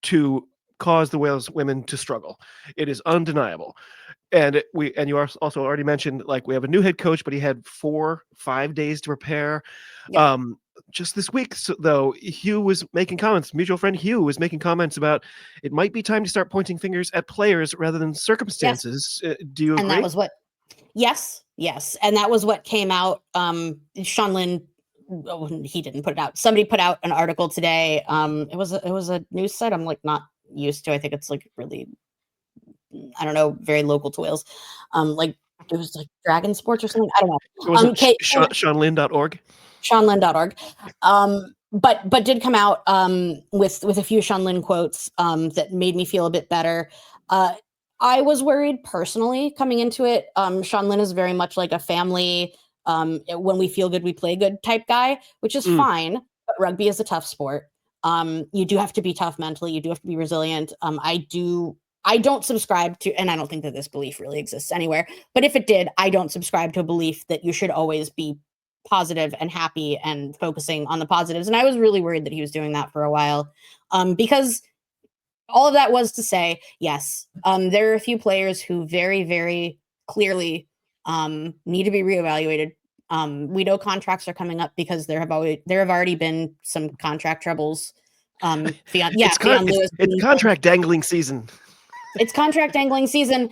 to cause the Wales women to struggle. It is undeniable. And you also already mentioned like we have a new head coach, but he had 5 days to prepare. Yep. Um, just this week, though, Hugh was making comments. Mutual friend Hugh was making comments about it might be time to start pointing fingers at players rather than Yes. circumstances. Do you And that agree? was what. Yes. Yes. And that was what came out. Sean Lynn. Oh, he didn't put it out. Somebody put out an article today. It was a news site I'm like not used to. I think it's like really, I don't know, very local to Wales. Like it was like Dragon Sports or something. I don't know. It wasn't Okay, SeanLynn.org. SeanLynn.org. But did come out with a few Sean Lynn quotes that made me feel a bit better. I was worried personally coming into it. Sean Lynn is very much like a family. When we feel good, we play good type guy, which is Mm, fine. But rugby is a tough sport. You do have to be tough mentally. You do have to be resilient. I don't subscribe to, and I don't think that this belief really exists anywhere. But if it did, I don't subscribe to a belief that you should always be positive and happy and focusing on the positives. And I was really worried that he was doing that for a while, because all of that was to say, yes, there are a few players who very, very clearly need to be reevaluated. We know contracts are coming up because there have already been some contract troubles. Fionn Lewis. it's contract dangling season. It's contract dangling season,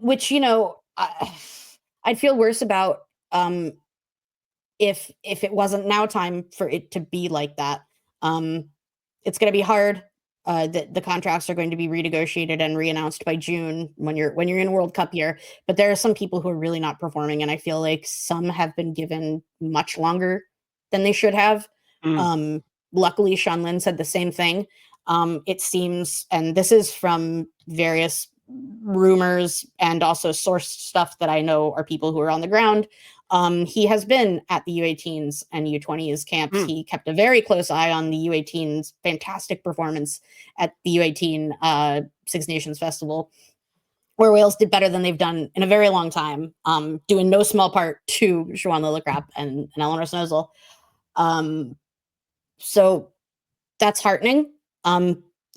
which I'd feel worse about if it wasn't now time for it to be like that. It's going to be hard. The contracts are going to be renegotiated and reannounced by June when you're in World Cup year. But there are some people who are really not performing, and I feel like some have been given much longer than they should have. Mm. Luckily, Sean Lynn said the same thing. It seems, and this is from various rumors and also sourced stuff that I know are people who are on the ground. He has been at the U18s and U20s camps. He kept a very close eye on the U18s' fantastic performance at the U18 Six Nations Festival, where Wales did better than they've done in a very long time, due in no small part to Siobhan Lillicrap and Eleanor Snozel. So that's heartening.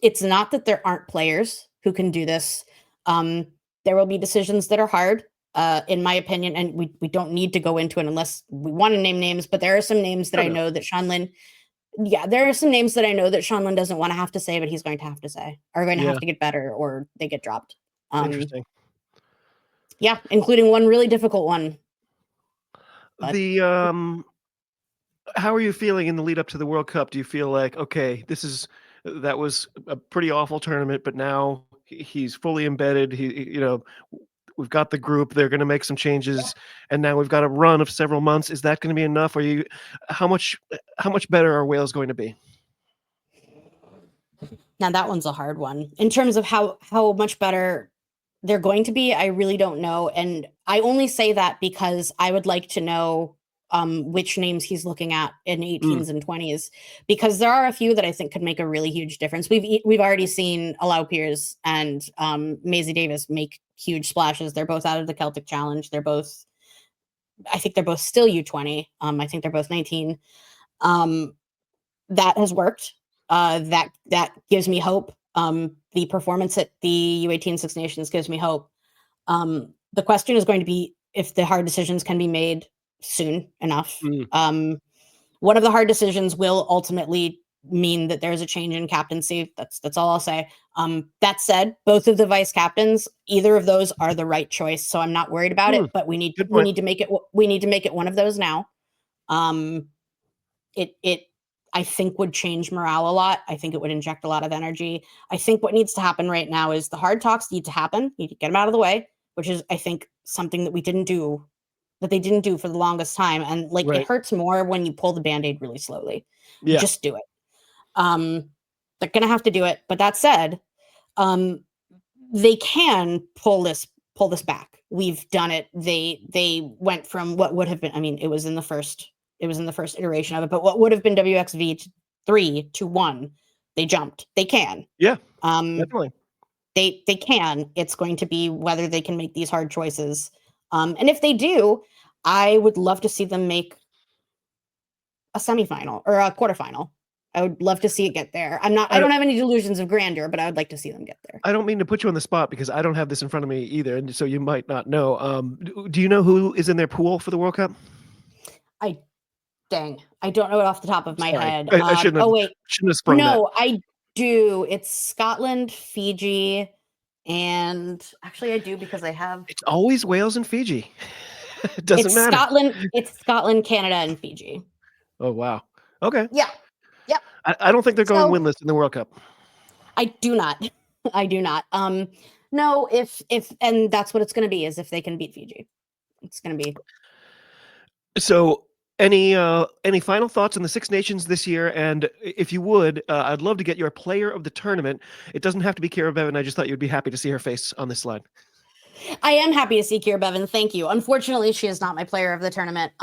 It's not that there aren't players who can do this. There will be decisions that are hard, in my opinion, and we don't need to go into it unless we want to name names. But there are some names that I know that Sean Lynn. Yeah, there are some names that I know that Sean Lynn doesn't want to have to say, but he's going to have to say, are going to have to get better, or they get dropped. Interesting. Yeah, including one really difficult one. But How are you feeling in the lead up to the World Cup? Do you feel like, okay, that was a pretty awful tournament, but now he's fully embedded. We've got the group. They're going to make some changes, and now we've got a run of several months. Is that going to be enough? How much better are Wales going to be? Now that one's a hard one in terms of how much better they're going to be. I really don't know, and I only say that because I would like to know which names he's looking at in 18s and 20s, because there are a few that I think could make a really huge difference. We've already seen Alau Piers and Maisie Davis make huge splashes. They're both out of the Celtic Challenge. I think they're both still U20. I think they're both 19. That has worked. That gives me hope. The performance at the U18 Six Nations gives me hope. The question is going to be if the hard decisions can be made soon enough. One of the hard decisions will ultimately mean that there's a change in captaincy. That's all I'll say. That said, both of the vice captains, either of those are the right choice, so I'm not worried about it. But we need to make it one of those now. I think would change morale a lot. I think it would inject a lot of energy. I think what needs to happen right now is the hard talks need to happen. You need to get them out of the way, which is, I think, something that they didn't do for the longest time. And like, Right. it hurts more when you pull the Band-Aid really slowly. Yeah. Just do it. They're going to have to do it. But that said, they can pull this back. We've done it. They went from what would have been, I mean, it was in the first iteration of it, but what would have been WXV 3 to 1, they jumped. They can. Yeah. Definitely. They can. It's going to be whether they can make these hard choices. And if they do, I would love to see them make a semifinal or a quarterfinal. I would love to see it get there. I don't have any delusions of grandeur, but I would like to see them get there. I don't mean to put you on the spot because I don't have this in front of me either, and so you might not know. Do you know who is in their pool for the World Cup? I don't know it off the top of my head. I shouldn't have sprung that. No, I do. It's Scotland, Fiji, and actually I do because I have. It's always Wales and Fiji. It doesn't matter. It's Scotland, Canada, and Fiji. Oh wow. Okay. Yeah. Yep. I don't think they're going winless in the World Cup. I do not. No, if and that's what it's going to be, is if they can beat Fiji. It's going to be. So any final thoughts on the Six Nations this year? And if you would, I'd love to get your player of the tournament. It doesn't have to be Kira Bevan. I just thought you'd be happy to see her face on this slide. I am happy to see Kira Bevan. Thank you. Unfortunately, she is not my player of the tournament.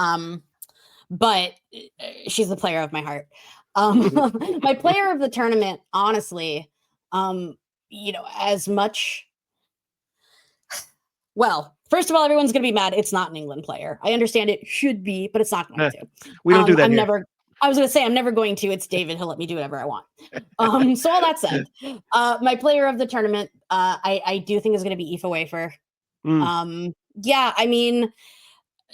But she's the player of my heart. My player of the tournament, honestly, as much. Well, first of all, everyone's going to be mad. It's not an England player. I understand it should be, but it's not going to. We don't do that. I was going to say, I'm never going to. It's David. He'll let me do whatever I want. So all that said, my player of the tournament, I do think is going to be Aoife Wafer. Yeah, I mean,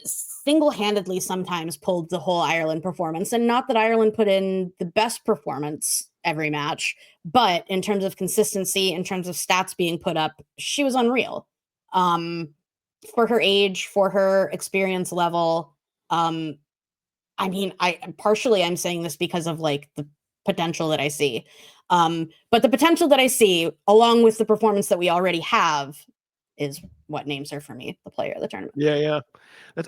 single-handedly sometimes pulled the whole Ireland performance. And not that Ireland put in the best performance every match, but in terms of consistency, in terms of stats being put up, she was unreal. For her age, for her experience level. I mean, I'm saying this because of like the potential that I see. But the potential that I see, along with the performance that we already have, is what names her for me the player of the tournament. Yeah.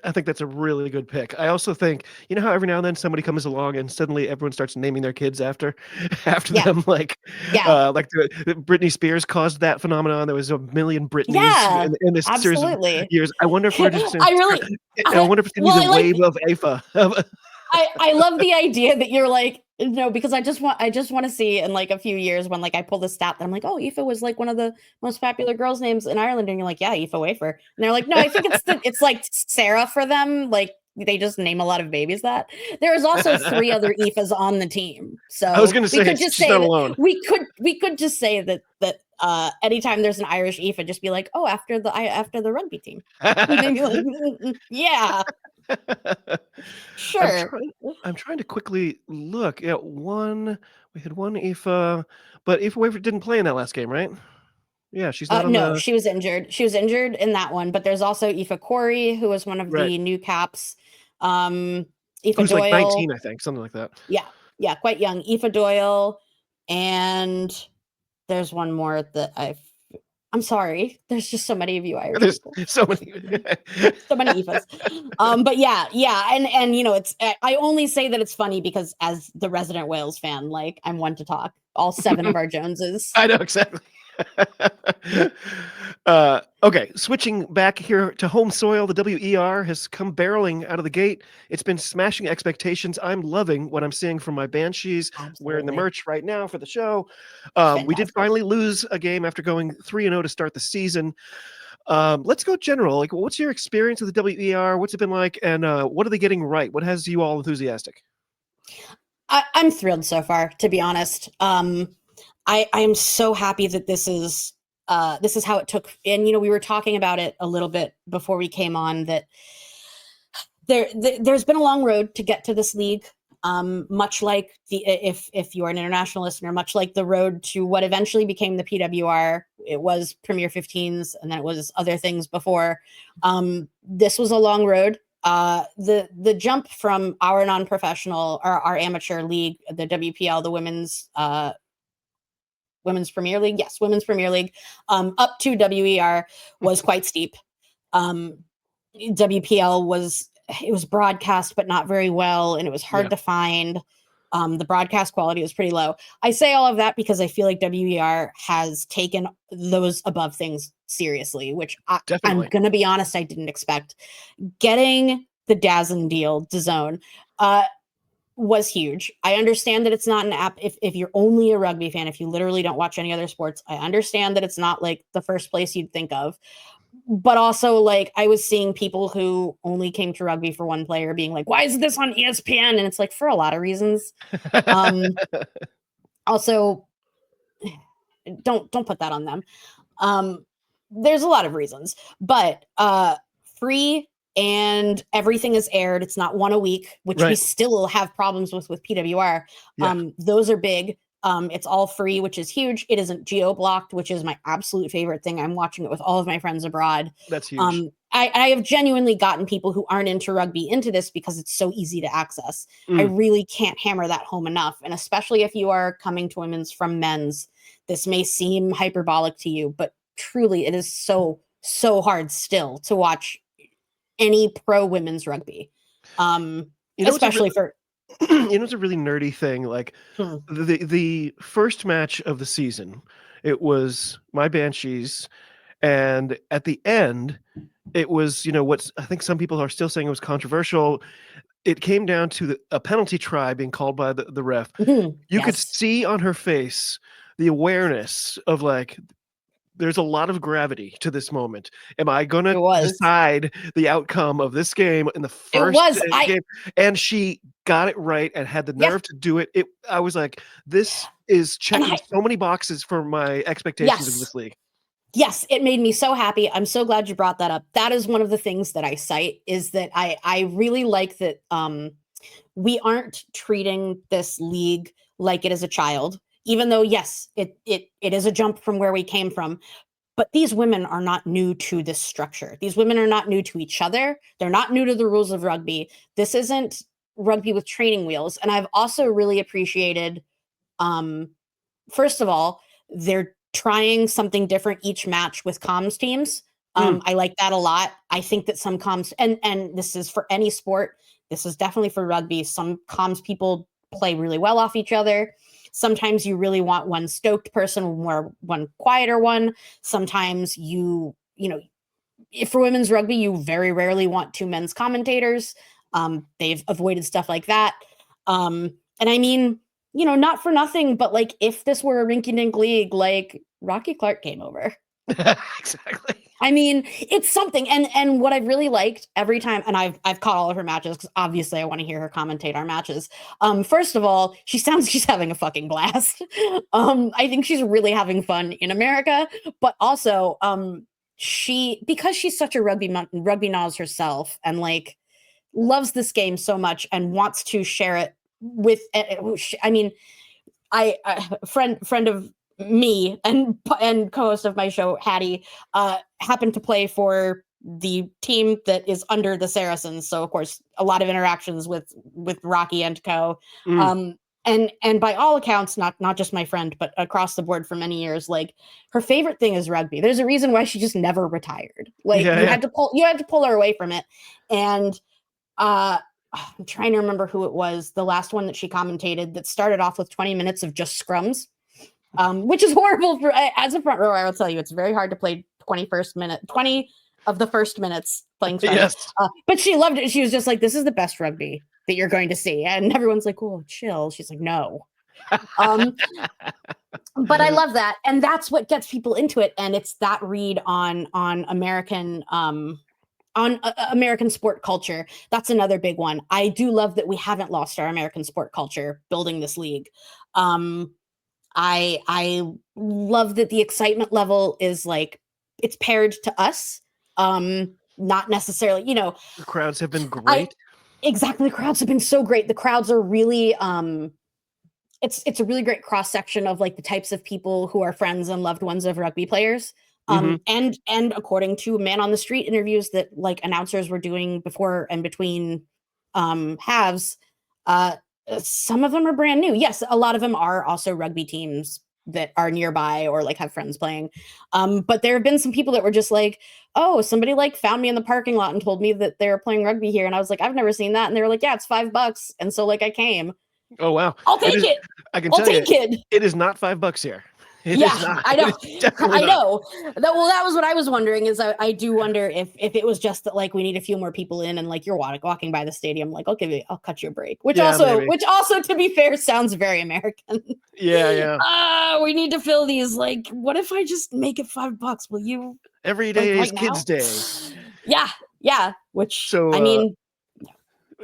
I think that's a really good pick. I also think, how every now and then somebody comes along and suddenly everyone starts naming their kids after them. Like Britney Spears caused that phenomenon. There was a million Britneys in this series of years. I wonder if we're just. I wonder if it's going to be the wave of Aoife. I love the idea that you're like, no, because I just want to see in like a few years when like I pull the stat that I'm like, oh, Aoife was like one of the most popular girls' names in Ireland, and you're like, yeah, Aoife Wafer, and they're like, no, I think it's like Sarah for them, like they just name a lot of that. There is also 3 other Aoifes on the team, so I was going to say she's not alone. We could just say that anytime there's an Irish Aoife, just be like, oh, after the rugby team, maybe like, yeah. Sure. I'm trying to quickly look at one. We had one Aoife, but Aoife Wafer didn't play in that last game, right? Yeah, she's not. No, she was injured. She was injured in that one. But there's also Aoife Corey, who was one of the new caps. Aoife Doyle, like 19, I think, something like that. Yeah, quite young. Aoife Doyle, and there's one more that I'm sorry. There's just so many of you Irish people. So many Aoifes. But yeah, and it's. I only say that it's funny because as the resident Wales fan, like I'm one to talk. All 7 of our Joneses. I know exactly. Okay, switching back here to home soil, the WER has come barreling out of the gate. It's been smashing expectations. I'm loving what I'm seeing from my Banshees. Absolutely. Wearing the merch right now for the show. We did finally lose a game after going 3-0 to start the season. Let's go general. Like, what's your experience with the WER? What's it been like? And what are they getting right? What has you all enthusiastic? I'm thrilled so far, to be honest. I am so happy that this is how it took. And, we were talking about it a little bit before we came on, that there's been a long road to get to this league. Much like if you are an international listener, much like the road to what eventually became the PWR, it was Premier 15s and then it was other things before. This was a long road. the jump from our non-professional or our amateur league, the WPL, the women's Premier League, yes, women's Premier League, up to WER was quite steep. WPL was broadcast, but not very well, and it was hard to find. The broadcast quality was pretty low. I say all of that because I feel like WER has taken those above things seriously, which I'm going to be honest, I didn't expect. Getting the DAZN deal, DAZN, was huge. I understand that it's not an app. If you're only a rugby fan, if you literally don't watch any other sports, I understand that it's not like the first place you'd think of. But also, like, I was seeing people who only came to rugby for one player being like, why is this on ESPN? And it's like, for a lot of reasons. Also, don't put that on them. There's a lot of reasons, but free and everything is aired. It's not one a week, which we still have problems with PWR. Those are big. It's all free, which is huge. It isn't geo-blocked, which is my absolute favorite thing. I'm watching it with all of my friends abroad. That's huge. I have genuinely gotten people who aren't into rugby into this because it's so easy to access. I really can't hammer that home enough. And especially if you are coming to women's from men's, this may seem hyperbolic to you, but truly it is so hard still to watch any pro women's rugby. Especially for it's a really nerdy thing. Like the first match of the season, it was my Banshees, and at the end, it was what I think some people are still saying it was controversial. It came down to a penalty try being called by the ref. You could see on her face the awareness of like, there's a lot of gravity to this moment. Am I going to decide the outcome of this game in the first game? And she got it right and had the nerve to do it. I was like, this is checking so many boxes for my expectations of this league. Yes, it made me so happy. I'm so glad you brought that up. That is one of the things that I cite, is that I really like that we aren't treating this league like it is a child. Even though, yes, it is a jump from where we came from, but these women are not new to this structure. These women are not new to each other. They're not new to the rules of rugby. This isn't rugby with training wheels. And I've also really appreciated, first of all, they're trying something different each match with comms teams. I like that a lot. I think that some comms, and this is for any sport, this is definitely for rugby, some comms people play really well off each other. Sometimes you really want one stoked person or one quieter one. Sometimes if for women's rugby, you very rarely want two men's commentators. They've avoided stuff like that. And I mean, not for nothing, but like if this were a rinky-dink league, like Rocky Clark came over. Exactly. I mean, it's something. And what I've really liked every time, and I've caught all of her matches because obviously I want to hear her commentate our matches. First of all, she sounds like she's having a fucking blast. I think she's really having fun in America, but also because she's such a rugby noz herself and like loves this game so much and wants to share it with, I mean, friend of me and co-host of my show, Hattie, happened to play for the team that is under the Saracens. So of course, a lot of interactions with Rocky and co. And by all accounts, not just my friend, but across the board for many years, like her favorite thing is rugby. There's a reason why she just never retired. Like you had to pull her away from it. And I'm trying to remember who it was. The last one that she commentated that started off with 20 minutes of just scrums. Which is horrible as a front rower. I will tell you, it's very hard to play 20 of the first minutes playing scrums. Yes. But she loved it. She was just like, this is the best rugby that you're going to see. And everyone's like, oh, chill. She's like, no. But I love that. And that's what gets people into it. And it's that read on American, American sport culture. That's another big one. I do love that we haven't lost our American sport culture building this league. I love that the excitement level is like, it's paired to us. Not necessarily, the crowds have been great. Exactly. The crowds have been so great. The crowds are really, it's a really great cross section of like the types of people who are friends and loved ones of rugby players. And according to man on the street interviews that like announcers were doing before and between halves, some of them are brand new. Yes, a lot of them are also rugby teams that are nearby or like have friends playing. But there have been some people that were just like, oh, somebody like found me in the parking lot and told me that they're playing rugby here. And I was like, I've never seen that. And they were like, yeah, it's $5. And so like I came. Oh, wow. I'll take it. I can I'll tell you, take it. it is not $5 here. It Yeah, is not. I know. Definitely I not. know. That was what I was wondering is I do wonder if it was just that like we need a few more people in and like you're walking by the stadium, like I'll cut you a break. Which also to be fair sounds very American. Yeah. We need to fill these. Like, what if I just make it $5? Will you? Every day like, is right Kids now? Day. Yeah. Which So, I mean,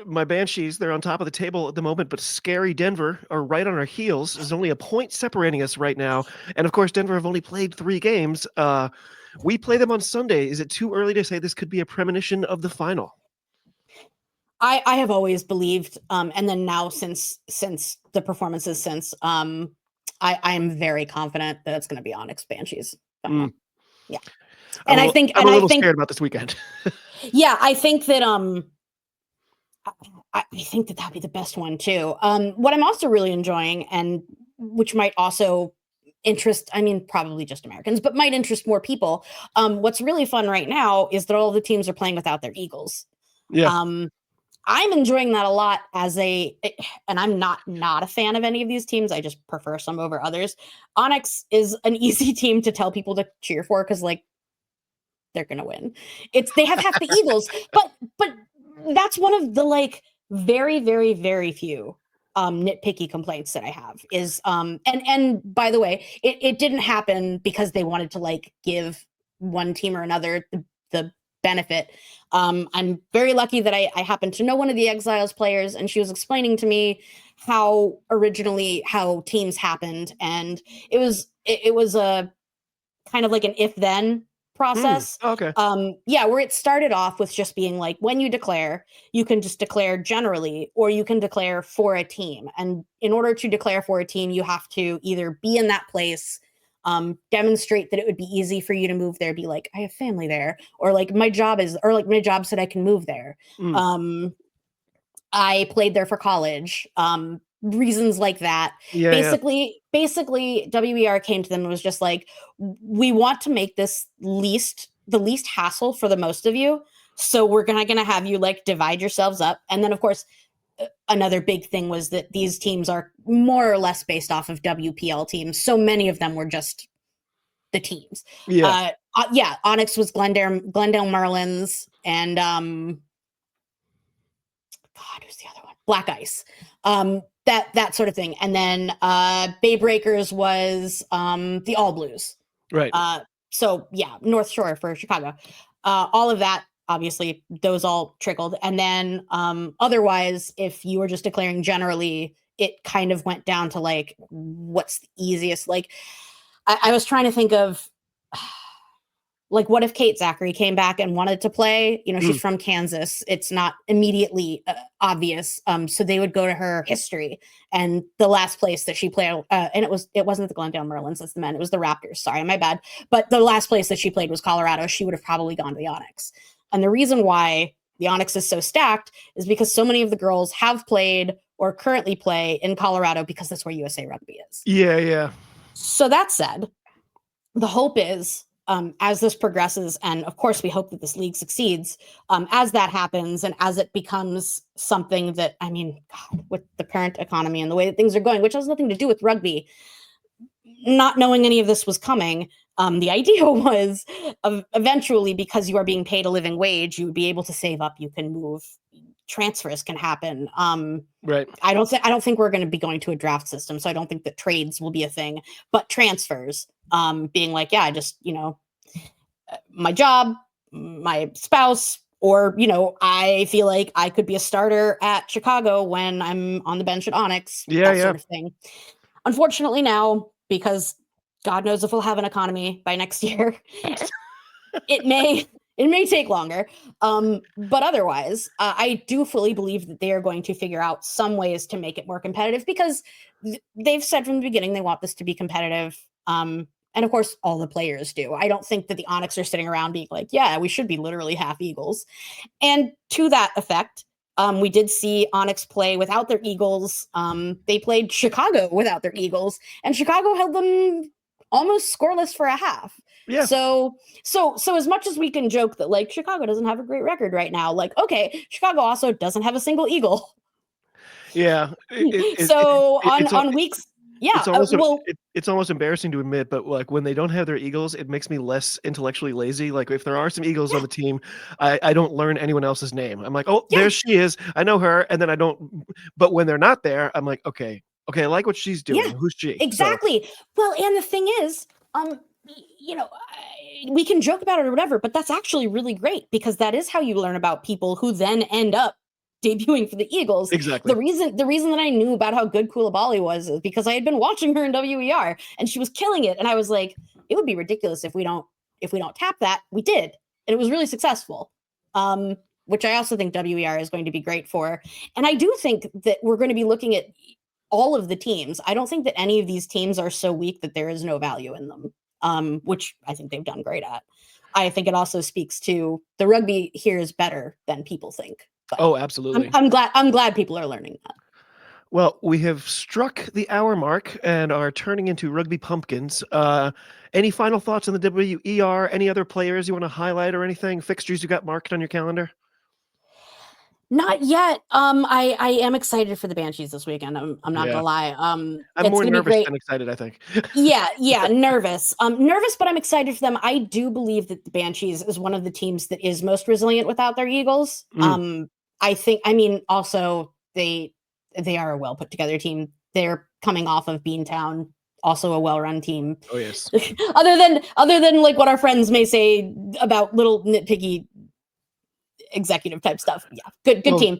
my Banshees, they're on top of the table at the moment, but scary Denver are right on our heels. There's only a point separating us right now. And of course, Denver have only played 3 games. We play them on Sunday. Is it too early to say this could be a premonition of the final? I have always believed, and then now since the performances since, I am very confident that it's going to be Onyx Banshees. Yeah, and I'm a little scared about this weekend. Yeah, I think that I think that that'd be the best one too. What I'm also really enjoying, and which might also interest, I mean, probably just Americans, but might interest more people. What's really fun right now is that all the teams are playing without their Eagles. Yeah. I'm enjoying that a lot and I'm not a fan of any of these teams. I just prefer some over others. Onyx is an easy team to tell people to cheer for because like they're gonna win. They have half the Eagles, but that's one of the like very, very, very few nitpicky complaints that I have is and by the way, it didn't happen because they wanted to like give one team or another the benefit. I'm very lucky that I happen to know one of the Exiles players, and she was explaining to me how teams happened, and it was a kind of like an if then process. Okay. Where it started off with just being like when you declare, you can just declare generally, or you can declare for a team. And in order to declare for a team, you have to either be in that place, demonstrate that it would be easy for you to move there, be like, I have family there, or like my job said I can move there. I played there for college. Reasons like that. Basically, WER came to them and was just like, we want to make this the least hassle for the most of you. So we're gonna have you like divide yourselves up. And then of course, another big thing was that these teams are more or less based off of WPL teams. So many of them were just the teams. Onyx was Glendale Merlins and who's the other one? Black Ice. That sort of thing. And then Bay Breakers was the All Blues. Right. So yeah, North Shore for Chicago. All of that, obviously, those all trickled. And then otherwise, if you were just declaring generally, it kind of went down to like, what's the easiest? Like, I was trying to think of like, what if Kate Zachary came back and wanted to play? You know, she's from Kansas. It's not immediately obvious. So they would go to her history, and the last place that she played, and it wasn't the Glendale Merlins, that's the men. It was the Raptors. Sorry, my bad. But the last place that she played was Colorado. She would have probably gone to the Onyx. And the reason why the Onyx is so stacked is because so many of the girls have played or currently play in Colorado because that's where USA Rugby is. Yeah. So that said, the hope is, as this progresses, and of course we hope that this league succeeds, as that happens and as it becomes something that, I mean, God, with the current economy and the way that things are going, which has nothing to do with rugby, not knowing any of this was coming, the idea was eventually, because you are being paid a living wage, you would be able to save up, you can move, transfers can happen. Right. I don't think we're going to be going to a draft system, so I don't think that trades will be a thing, but transfers, being like, yeah, just, you know, my job, my spouse, or, you know, I feel like I could be a starter at Chicago when I'm on the bench at Onyx, sort of thing. Unfortunately now, because God knows if we'll have an economy by next year, it may take longer. But otherwise, I do fully believe that they are going to figure out some ways to make it more competitive, because they've said from the beginning they want this to be competitive. And of course, all the players do. I don't think that the Onyx are sitting around being like, yeah, we should be literally half Eagles. And to that effect, we did see Onyx play without their Eagles. They played Chicago without their Eagles, and Chicago held them almost scoreless for a half. Yeah. So as much as we can joke that like Chicago doesn't have a great record right now, like, okay, Chicago also doesn't have a single Eagle. Yeah. On weeks, yeah, it's almost embarrassing to admit, but like when they don't have their Eagles, it makes me less intellectually lazy. Like if there are some Eagles on the team, I don't learn anyone else's name. I'm like, oh, there she is. I know her, and then I don't. But when they're not there, I'm like, okay, I like what she's doing. Yeah, who's she? exactly. So. Well, and the thing is, we can joke about it or whatever, but that's actually really great because that is how you learn about people who then end up debuting for the Eagles. Exactly. The reason that I knew about how good Koulibaly was is because I had been watching her in WER and she was killing it. And I was like, it would be ridiculous if we don't tap that. We did. And it was really successful. Which I also think WER is going to be great for. And I do think that we're going to be looking at all of the teams. I don't think that any of these teams are so weak that there is no value in them, which I think they've done great at. I think it also speaks to the rugby here is better than people think. But oh, absolutely. I'm glad people are learning that. Well, we have struck the hour mark and are turning into rugby pumpkins. Any final thoughts on the WER? Any other players you want to highlight or anything? Fixtures you got marked on your calendar? Not yet. I am excited for the Banshees this weekend. I'm not gonna lie. I'm more nervous than excited, I think. yeah, nervous. Nervous, but I'm excited for them. I do believe that the Banshees is one of the teams that is most resilient without their Eagles. Also they are a well put together team. They're coming off of Beantown, also a well-run team. Oh yes. other than like what our friends may say about little nitpicky executive type stuff. Yeah, good team.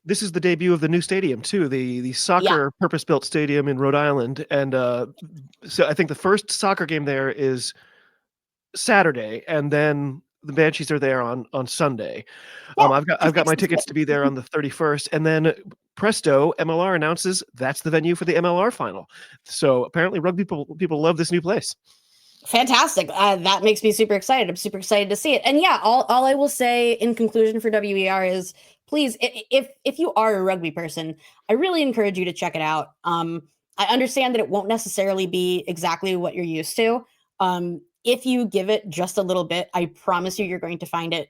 This is the debut of the new stadium too, the soccer purpose-built stadium in Rhode Island, and so I think the first soccer game there is Saturday, and then the Banshees are there on Sunday. I've got my tickets to be there on the 31st, and then presto, MLR announces that's the venue for the MLR final. So apparently rugby people love this new place. Fantastic. That makes me super excited. I'm super excited to see it. And yeah, all I will say in conclusion for WER is please, if you are a rugby person, I really encourage you to check it out. I understand that it won't necessarily be exactly what you're used to. If you give it just a little bit, I promise you're going to find it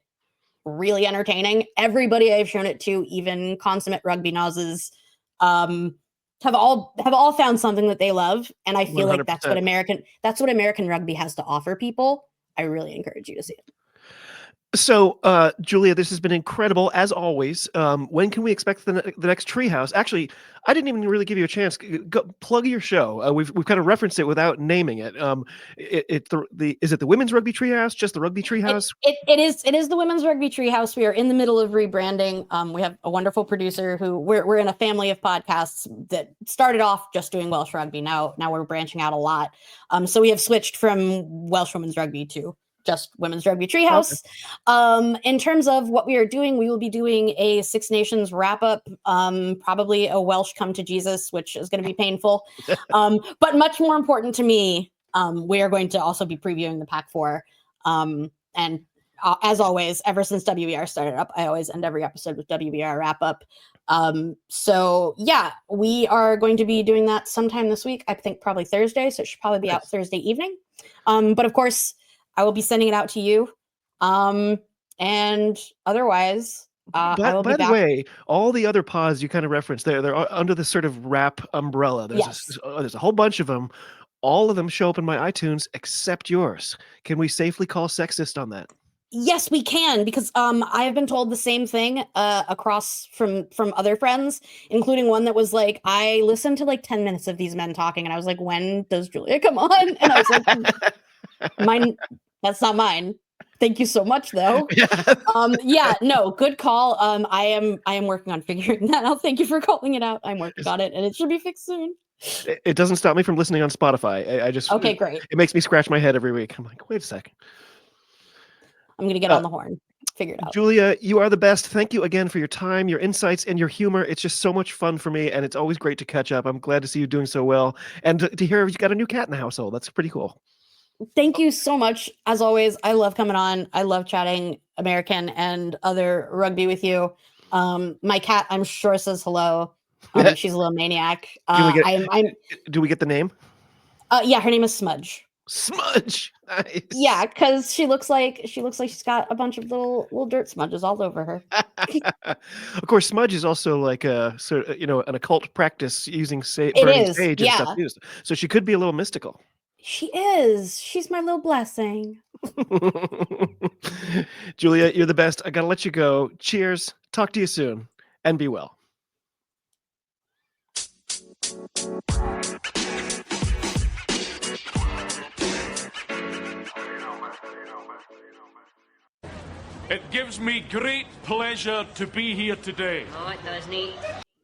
really entertaining. Everybody I've shown it to, even consummate rugby noses, have all found something that they love, and I feel 100%. Like that's what American rugby has to offer people. I really encourage you to see it. So, Julia, this has been incredible as always. When can we expect the next Treehouse? Actually, I didn't even really give you a chance. Plug your show. We've kind of referenced it without naming it. Is it the Women's Rugby Treehouse? Just the Rugby Treehouse? It is the Women's Rugby Treehouse. We are in the middle of rebranding. We have a wonderful producer who we're in a family of podcasts that started off just doing Welsh rugby. Now we're branching out a lot. So we have switched from Welsh Women's Rugby to just Women's Rugby Treehouse. Okay. In terms of what we are doing, we will be doing a Six Nations wrap-up, probably a Welsh come to Jesus, which is going to be painful. But much more important to me, we are going to also be previewing the Pac-4. And as always, ever since WER started up, I always end every episode with WER wrap-up. So yeah, we are going to be doing that sometime this week. I think probably Thursday, so it should probably be out Thursday evening. But of course, I will be sending it out to you. And otherwise, I will be back. By the way, all the other pods you kind of referenced they're under this sort of rap umbrella. There's a whole bunch of them. All of them show up in my iTunes except yours. Can we safely call sexist on that? Yes, we can, because I have been told the same thing across from other friends, including one that was like, I listened to like 10 minutes of these men talking, and I was like, when does Julia come on? And I was like, mine, that's not mine. Thank you so much, though. No, good call. I am working on figuring that out. Thank you for calling it out. I'm working on it, and it should be fixed soon. It doesn't stop me from listening on Spotify. I just okay, great. It makes me scratch my head every week. I'm like, wait a second. I'm gonna get on the horn. figure it out. Julia, you are the best. Thank you again for your time, your insights, and your humor. It's just so much fun for me, and it's always great to catch up. I'm glad to see you doing so well, and to hear you got a new cat in the household. That's pretty cool. Thank you so much. As always, I love coming on. I love chatting American and other rugby with you. My cat, I'm sure, says hello. She's a little maniac. Do we get the name? Yeah, her name is Smudge. Smudge. Nice. Yeah, because she looks like she's got a bunch of little dirt smudges all over her. Of course, smudge is also like a sort of, an occult practice using It burning is, sage and stuff too. So she could be a little mystical. She is. She's my little blessing. Julia, you're the best. I gotta let you go. Cheers. Talk to you soon, and be well. It gives me great pleasure to be here today. Oh, it does, Nate.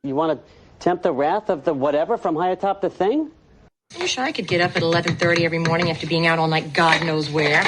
You want to tempt the wrath of the whatever from high atop the thing? I wish I could get up at 11:30 every morning after being out all night God knows where.